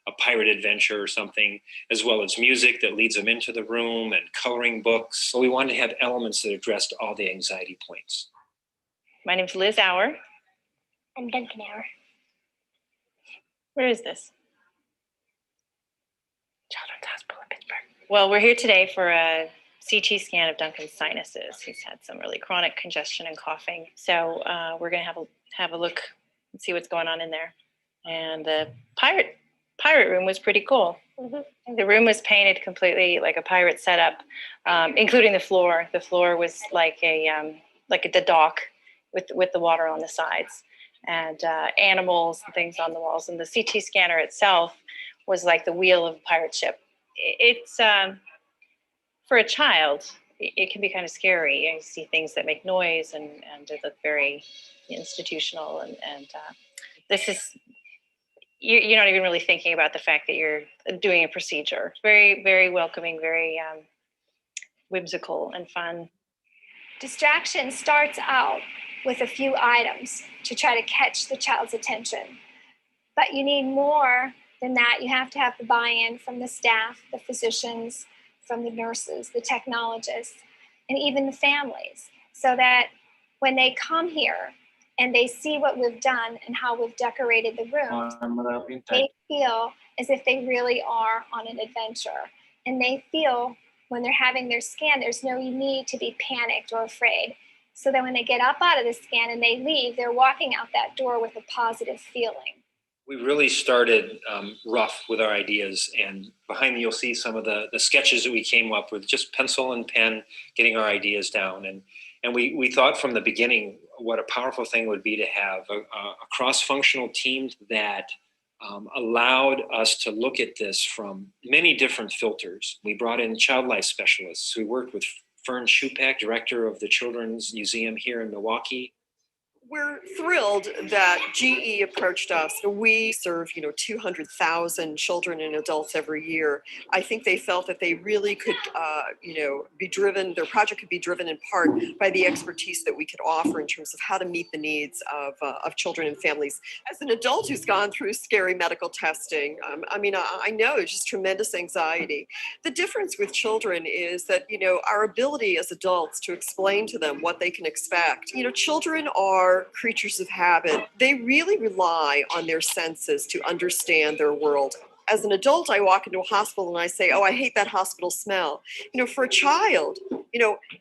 a pirate adventure or something, as well as music that leads them into the room and coloring books. So we wanted to have elements that addressed all the anxiety points. My name's Liz Auer. I'm Duncan Auer. Where is this? Children's Hospital of Pittsburgh. Well, we're here today for a CT scan of Duncan's sinuses. He's had some really chronic congestion and coughing. So we're going to have a look and see what's going on in there. And the pirate room was pretty cool. Mm-hmm. The room was painted completely like a pirate setup, including the floor. The floor was like the dock with the water on the sides, and animals and things on the walls. And the CT scanner itself was like the wheel of a pirate ship. It's for a child, it can be kind of scary. You see things that make noise and they look very institutional. And this is, you're not even really thinking about the fact that you're doing a procedure. Very, very welcoming, very whimsical and fun. Distraction starts out with a few items to try to catch the child's attention. But you need more than that. You have to have the buy-in from the staff, the physicians, from the nurses, the technologists, and even the families, so that when they come here and they see what we've done and how we've decorated the room, they feel as if they really are on an adventure. And they feel when they're having their scan, there's no need to be panicked or afraid. So that when they get up out of the scan and they leave, they're walking out that door with a positive feeling. We really started rough with our ideas, and behind me you'll see some of the sketches that we came up with, just pencil and pen, getting our ideas down. And we thought from the beginning what a powerful thing would be to have a cross-functional team that allowed us to look at this from many different filters. We brought in child life specialists who worked with Fern Schupak, director of the Children's Museum here in Milwaukee. We're thrilled that GE approached us. We serve, 200,000 children and adults every year. I think they felt that they really could, be driven, their project could be driven in part by the expertise that we could offer in terms of how to meet the needs of children and families. As an adult who's gone through scary medical testing, I know it's just tremendous anxiety. The difference with children is that, our ability as adults to explain to them what they can expect. Children are creatures of habit. They really rely on their senses to understand their world. As an adult, I walk into a hospital and I say, oh, I hate that hospital smell. For a child,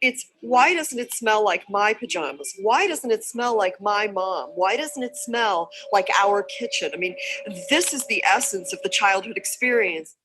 it's why doesn't it smell like my pajamas? Why doesn't it smell like my mom? Why doesn't it smell like our kitchen? This is the essence of the childhood experience.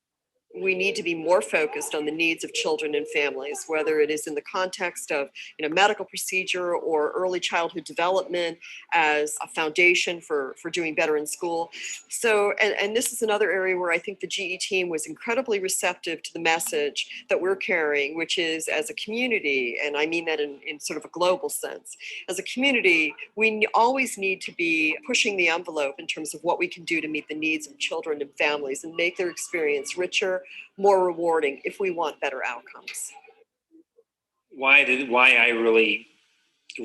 We need to be more focused on the needs of children and families, whether it is in the context of medical procedure or early childhood development as a foundation for doing better in school. So, and this is another area where I think the GE team was incredibly receptive to the message that we're carrying, which is as a community, and I mean that in sort of a global sense, as a community, we always need to be pushing the envelope in terms of what we can do to meet the needs of children and families and make their experience richer, more rewarding if we want better outcomes. Why I really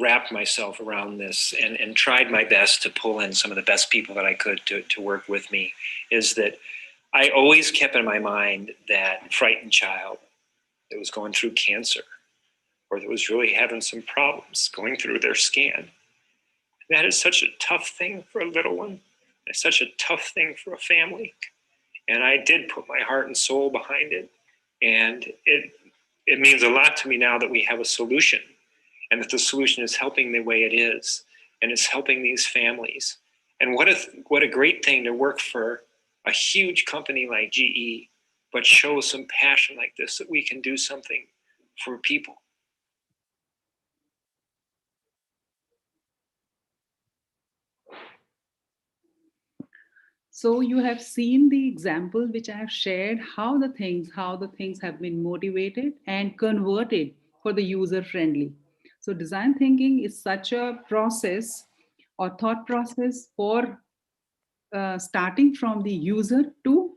wrapped myself around this and tried my best to pull in some of the best people that I could to work with me is that I always kept in my mind that frightened child that was going through cancer or that was really having some problems going through their scan. That is such a tough thing for a little one. It's such a tough thing for a family. And I did put my heart and soul behind it. And it means a lot to me now that we have a solution and that the solution is helping the way it is. And it's helping these families. And what a great thing to work for a huge company like GE, but show some passion like this, that we can do something for people. So you have seen the example which I have shared, how the things have been motivated and converted for the user friendly. So design thinking is such a process or thought process for starting from the user to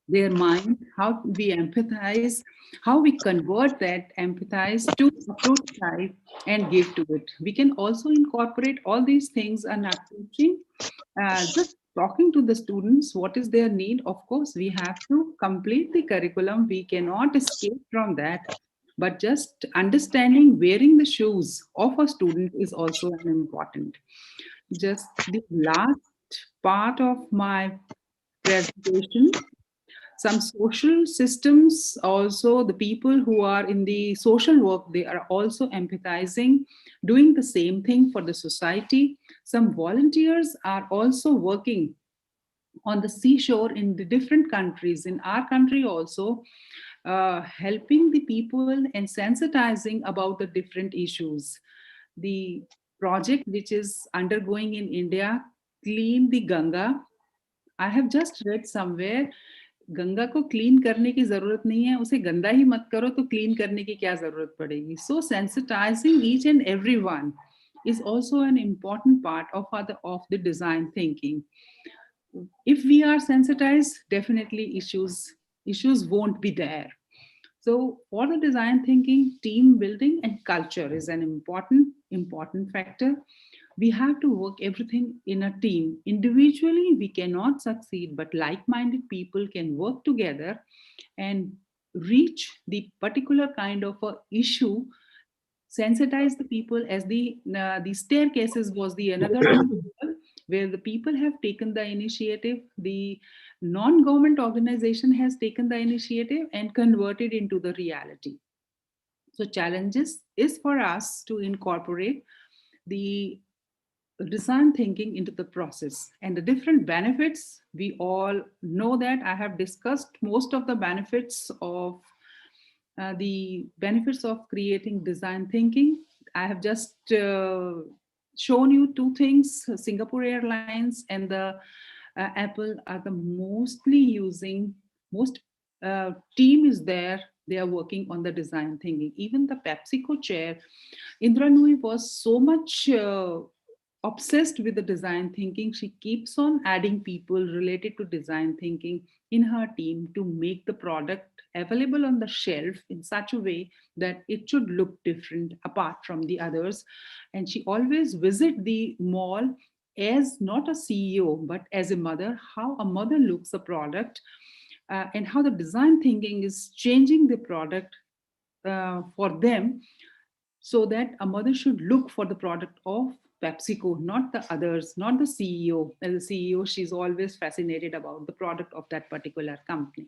their mind, how we empathize, how we convert that empathize to a prototype and give to it. We can also incorporate all these things in our teaching. Just talking to the students, what is their need? Of course, we have to complete the curriculum. We cannot escape from that. But just understanding wearing the shoes of a student is also an important. Just the last part of my presentation, some social systems, also the people who are in the social work, they are also empathizing, doing the same thing for the society. Some volunteers are also working on the seashore in the different countries, in our country also, helping the people and sensitizing about the different issues. The project which is undergoing in India, Clean the Ganga, I have just read somewhere, Ganga को clean करने की जरूरत नहीं है, उसे गंदा ही मत करो तो क्लीन करने की क्या जरूरत पड़ेगी. So sensitizing each and everyone is also an important part of the design thinking. If we are sensitized, definitely issues won't be there. So for the design thinking, team building and culture is an important factor. We have to work everything in a team. Individually, we cannot succeed, but like-minded people can work together and reach the particular kind of a issue, sensitize the people. As the staircases was the another example where the people have taken the initiative, the non-government organization has taken the initiative and converted into the reality. So challenges is for us to incorporate the design thinking into the process and the different benefits. We all know that. I have discussed most of the benefits of creating design thinking. I have just shown you two things. Singapore Airlines and the Apple are the mostly using, most team is there. They are working on the design thinking. Even the PepsiCo chair, Indra Nooyi, was so much obsessed with the design thinking. She keeps on adding people related to design thinking in her team to make the product available on the shelf in such a way that it should look different apart from the others. And she always visits the mall as not a CEO, but as a mother, how a mother looks a product and how the design thinking is changing the product for them, so that a mother should look for the product of PepsiCo, not the others, not the CEO. As a CEO, she's always fascinated about the product of that particular company.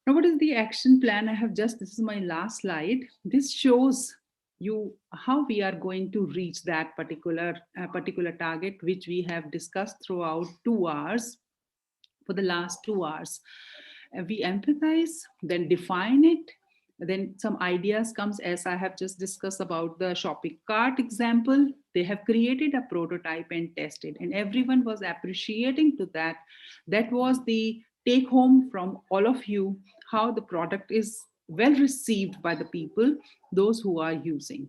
Now, what is the action plan? This is my last slide. This shows you how we are going to reach that particular target, which we have discussed throughout 2 hours, for the last 2 hours. We empathize, then define it, then some ideas comes, as I have just discussed about the shopping cart example. They have created a prototype and tested, and everyone was appreciating to that. That was the take home from all of you, how the product is well received by the people, those who are using.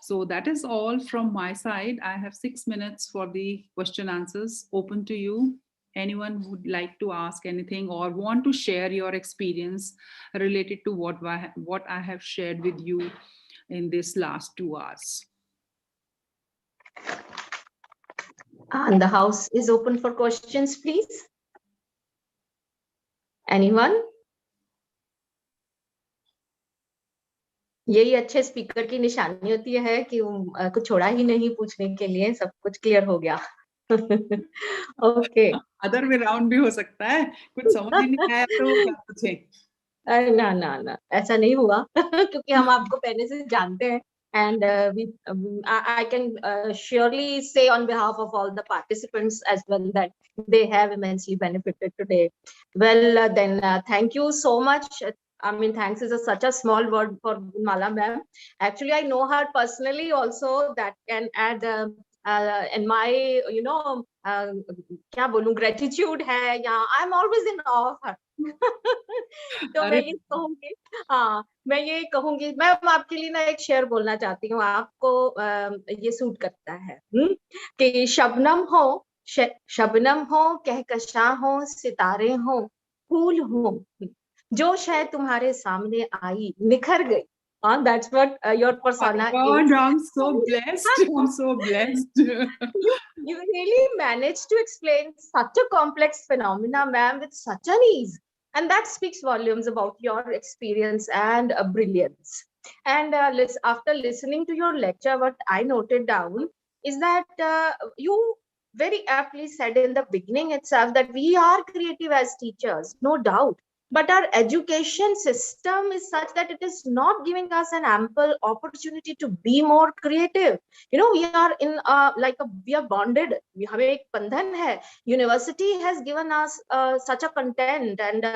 So that is all from my side. I have 6 minutes for the question answers open to you. Anyone who would like to ask anything or want to share your experience related to what I have shared with you in this last 2 hours. And the house is open for questions, please. Anyone? यही अच्छे speaker की निशानी होती है कि कुछ छोड़ा ही नहीं पूछने के लिए, सब कुछ क्लियर हो गया. ओके. अदर वे राउंड भी हो सकता है, कुछ समझ ही नहीं आया तो क्या पूछें. ना ना ना, ऐसा नहीं हुआ क्योंकि हम आपको पहले से जानते हैं. And I can surely say on behalf of all the participants as well that they have immensely benefited today. Well, then thank you so much. I mean, thanks is such a small word for Gunmala ma'am. Actually, I know her personally also. That can add and my, you know, क्या बोलूं, gratitude है यहाँ. I'm always in awe of her. तो मैं ये कहूंगी, हाँ मैं ये कहूंगी, मैं आपके लिए ना एक शेर बोलना चाहती हूँ, आपको ये सूट करता है कि शबनम हो, कहकशां हो, सितारे हो, फूल हो, जो शायद तुम्हारे सामने आई, निखर गई. That's what your persona is. I'm so blessed. I'm so blessed. You really managed to explain such a complex phenomena, ma'am, with such an ease. And that speaks volumes about your experience and brilliance. And after listening to your lecture, what I noted down is that you very aptly said in the beginning itself that we are creative as teachers, no doubt. But our education system is such that it is not giving us an ample opportunity to be more creative. You know, we are in we are bonded. We have a bandhan hai. University has given us such a content, and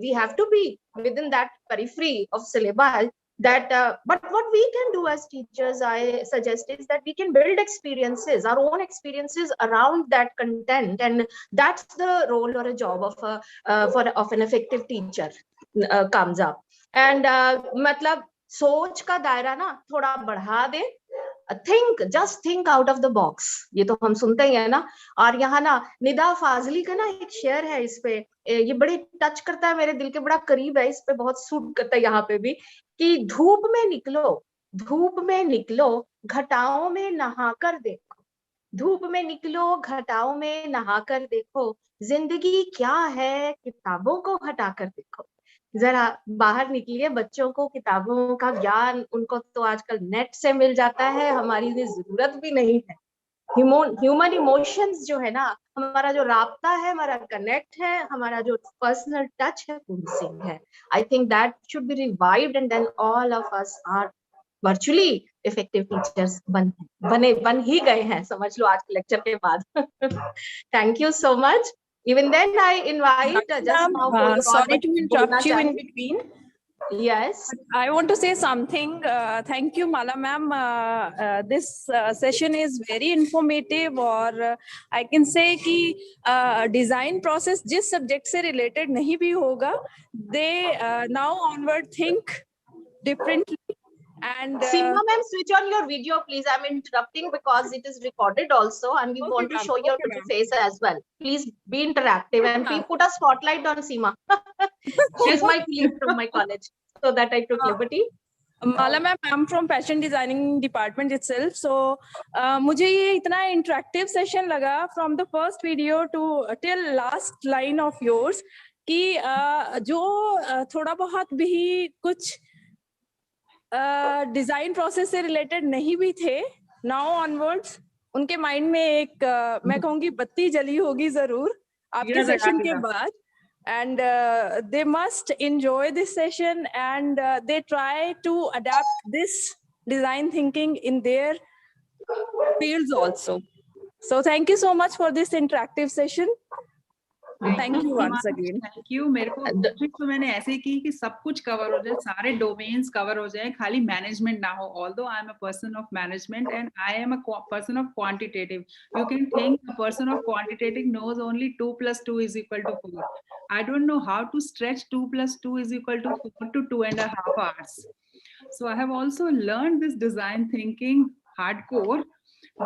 we have to be within that periphery of syllabus. That but what we can do as teachers, I suggest, is that we can build experiences, our own experiences around that content, and that's the role or a job of an effective teacher comes up. And मतलब सोच का दायरा ना थोड़ा बढ़ा दे. Just think out of the box. ये तो हम सुनते ही है ना. और यहाँ ना निदा फाजली का ना एक शेर है, इस पे ये बड़े टच करता है, मेरे दिल के बड़ा करीब है, इस पे बहुत सूट करता है यहाँ पे भी, कि धूप में निकलो, घटाओं में नहा कर देखो. धूप में निकलो, घटाओं में नहा कर देखो, जिंदगी क्या है, किताबों को हटा कर देखो. जरा बाहर निकलिए, बच्चों को किताबों का ज्ञान उनको तो आजकल नेट से मिल जाता है, हमारी जरूरत भी नहीं है. ह्यूमन इमोशंस जो है ना, हमारा जो राब्ता है, हमारा कनेक्ट है, हमारा जो पर्सनल टच है, उनसे है. I think that should be revived, and then all of us are virtually effective teachers बन ही गए हैं, समझ लो आज के लेक्चर के बाद. Thank you so much. Even then, I invite just now for your sorry to interrupt you in between. Yes. I want to say something. Thank you, Mala ma'am. This session is very informative, और I can say कि design process जिस subject से related नहीं भी होगा, they now onward think differently. And Seema ma'am, switch on your video, please. I'm interrupting because it is recorded also, and we want to show your face as well. Please be interactive and please put a spotlight on Seema. She's my colleague from my college, so that I took liberty. Mala ma'am, I'm from fashion designing department itself. So मुझे ये इतना interactive session लगा from the first video to till last line of yours कि जो थोड़ा बहुत भी कुछ डिजाइन प्रोसेस से रिलेटेड नहीं भी थे, नाउ ऑनवर्ड्स उनके माइंड में एक मैं कहूँगी बत्ती जली होगी जरूर आपके सेशन के बाद. And they must enjoy this session, and they try to adapt this design thinking in their fields also. So thank you so much for this interactive session. Thank you once again. Thank you. मेरे को कोशिश तो मैंने ऐसे की कि सब कुछ कवर हो जाए, सारे डोमेन्स कवर हो जाए, खाली मैनेजमेंट ना हो. Although I am a person of management and I am a person of quantitative, you can think a person of quantitative knows only 2 plus 2 is equal to 4. I don't know how to stretch 2 plus 2 is equal to 4 to 2.5 hours. So I have also learned this design thinking hardcore.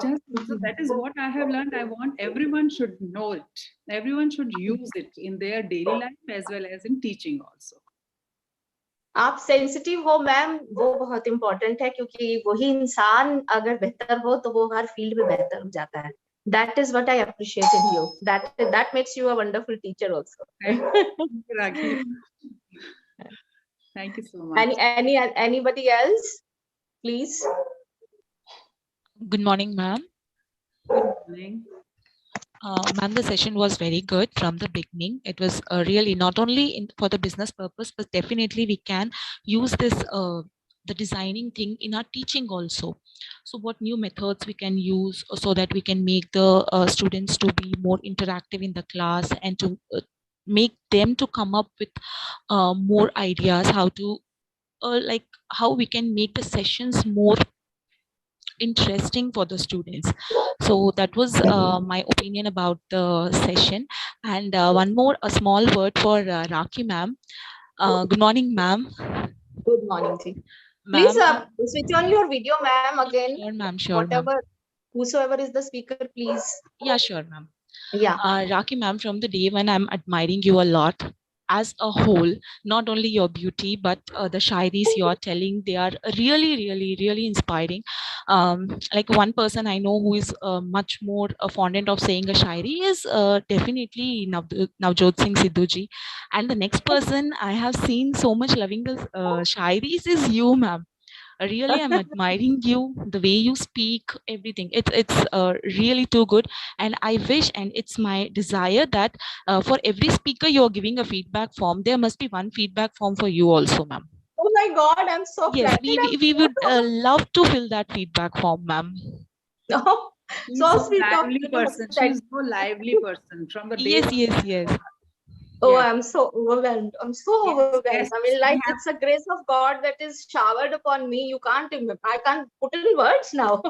Just so that is what I have learned. I want everyone should know it. Everyone should use it in their daily life as well as in teaching also. आप sensitive हो ma'am, वो बहुत important है, क्योंकि वही इंसान अगर बेहतर हो तो वो हर फील्ड में बेहतर हो जाता है. That is what I appreciate in you. That makes you a wonderful teacher also. Thank you, Thank you so much. Anybody else, please? Good morning, ma'am. Good morning. Ma'am, the session was very good from the beginning. It was really not only for the business purpose, but definitely we can use this the designing thing in our teaching also. So what new methods we can use so that we can make the students to be more interactive in the class, and to make them to come up with more ideas how to like how we can make the sessions more interesting for the students. So that was my opinion about the session. And one more a small word for Rakhi ma'am. Good morning, ma'am. Good morning, ji. Please switch on your video, ma'am, again. Sure, ma'am. Sure, whatever, whosoever is the speaker, please. Yeah, sure, ma'am. Yeah. Rakhi ma'am, from the day when I'm admiring you a lot as a whole, not only your beauty, but the shairis you are telling, they are really, really, really inspiring. Like one person I know who is much more fondant of saying a shairi is definitely Navjot Singh Sidhu ji. And the next person I have seen so much loving the shairis is you, ma'am. Really, I'm admiring you, the way you speak, everything. It's really too good. And I wish, and it's my desire that for every speaker you're giving a feedback form, there must be one feedback form for you also, ma'am. Oh my God, I'm so yes, flattered. we would love to fill that feedback form, ma'am. Oh, so sweet of lively you. person. She's so lively person from the day. Yes. Oh, yeah. I'm so overwhelmed. I'm so overwhelmed. Yes, I mean, like it's a grace of God that is showered upon me. You can't even, I can't put in words now.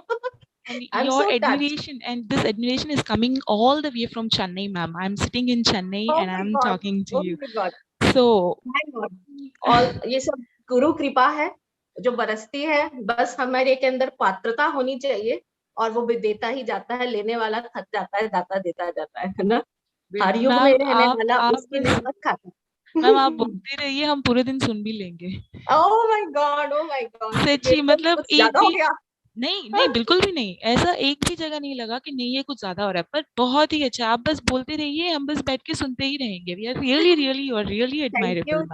And I'm your so admiration, and this admiration is coming all the way from Chennai, ma'am. I'm sitting in Chennai and I'm talking to you. Oh my God. So, all ये सब गुरु कृपा है जो बरसती है. बस हमारे के अंदर पात्रता होनी चाहिए, और वो भी देता ही जाता है. लेने वाला थक जाता है, दाता देता जाता है ना. हर युग में रहने वाला उसकी नेमत खाता. मैम आप बोलते रहिए, हम पूरे दिन सुन भी लेंगे. Oh my God, oh my God. सच्ची, मतलब एक हो भी गया. नहीं बिल्कुल भी नहीं. ऐसा एक भी जगह नहीं लगा कि नहीं ये कुछ ज्यादा हो रहा है, पर बहुत ही अच्छा. आप बस बोलते रहिए, हम बस बैठ के सुनते ही रहेंगे. We are really you are really admirable.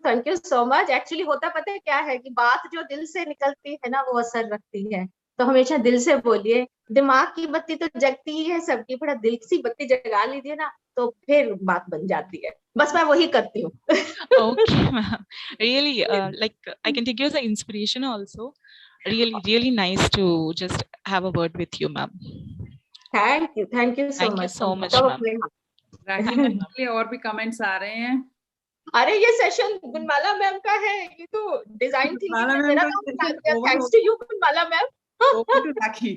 Thank you so much. Actually होता पता है क्या है कि बात जो दिल से निकलती है ना, वो असर रखती है. तो हमेशा दिल से बोलिए. दिमाग की बत्ती तो जगती ही है सबकी, बड़ा दिल की बत्ती जगा लीजिए ना, तो फिर बात बन जाती है. बस मैं वही करती हूँ. Okay, ma'am. Really, like I can take you as an inspiration also. Really nice to just have a word with you, ma'am. Thank you so Thank you much. so much, Top of ma'am. my heart. Rakhi ma'am के लिए और भी comments आ रहे हैं. अरे ये session Gunmala ma'am का है, ये तो डिजाइन थिंकिंग गुणमाला में मैम मेरा का नाम session डाल दिया. over thanks to you Gunmala ma'am. Over to Rakhi.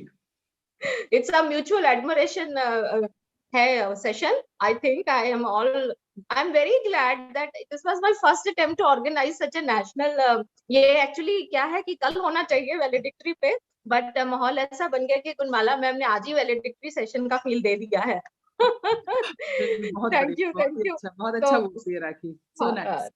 It's a mutual admiration है session. I think I'm very glad that this was my first attempt to organize such a national. ये actually क्या है कि कल होना चाहिए valedictory पे, but माहौल ऐसा बन गया कि गुणमाला मैम ने आज ही valedictory session का feel दे दिया है. बहुत Thank you. बहुत अच्छा बोलती है राखी. So nice.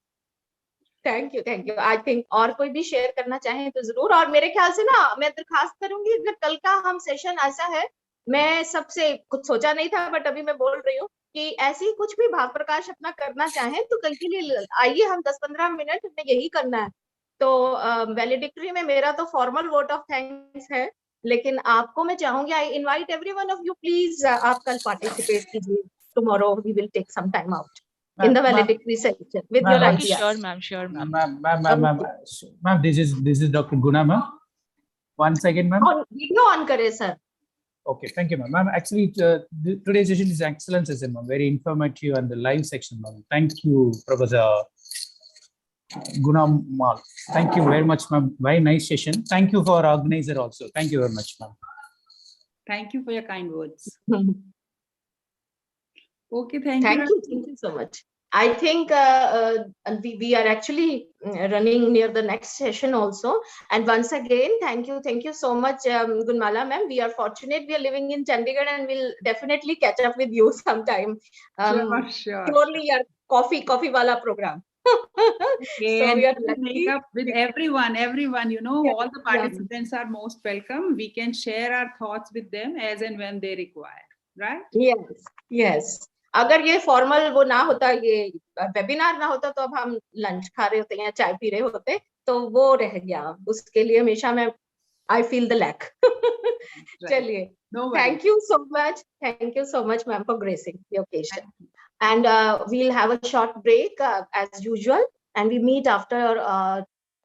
Thank you. I think और कोई भी शेयर करना चाहें तो जरूर. और मेरे ख्याल से ना मैं दरखास्त करूंगी, अगर कल का हम सेशन ऐसा है, मैं सबसे कुछ सोचा नहीं था बट अभी मैं बोल रही हूँ कि ऐसी कुछ भी भाव प्रकाश अपना करना चाहें तो कल के लिए आइए, हम 10-15 मिनट में यही करना है. तो वैलिडिक्टरी में मेरा तो फॉर्मल वोट ऑफ थैंक्स है, लेकिन आपको मैं चाहूंगी, I invite everyone of you, please आप कल पार्टिसिपेट कीजिए. Tomorrow we will take some time out in the valedictory section with your Okay, ideas. sure, ma'am. Ma'am, this is Dr. Guna, ma'am. One second, ma'am. Video on करे sir. Okay, thank you, ma'am. Ma'am, actually, today's session is excellent session, ma'am. Very informative and the live section, ma'am. Thank you, Professor Gunamala. Thank you very much, ma'am. Very nice session. Thank you for organizer also. Thank you very much, ma'am. Thank you for your kind words. Okay, thank you so much. I think we are actually running near the next session also. And once again, thank you so much, Gunmala ma'am. We are fortunate we are living in Chandigarh and we'll definitely catch up with you sometime. Sure. Surely your coffee wala program. Okay, so and we are we'll make up with everyone, all the participants are most welcome. We can share our thoughts with them as and when they require, right? Yes. अगर ये formal वो ना होता, ये webinar ना होता, तो अब हम लंच खा रहे होते या चाय पी रहे होते, तो वो रह गया. उसके लिए हमेशा मैं आई फील द लैक. चलिए, thank you so much ma'am for gracing the occasion. And we'll have a short break as usual, and we meet after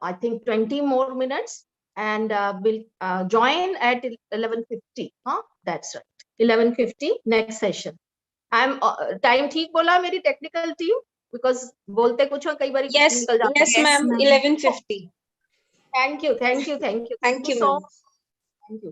I think 20 more minutes, and we'll join at 11:50. That's right, 11:50 next session. Time ठीक बोला मेरी technical team? Because बोलते कुछ हो, कई बार निकल जाता है. Yes, ma'am. 11:50. Thank you. Thank you, ma'am. Thank you.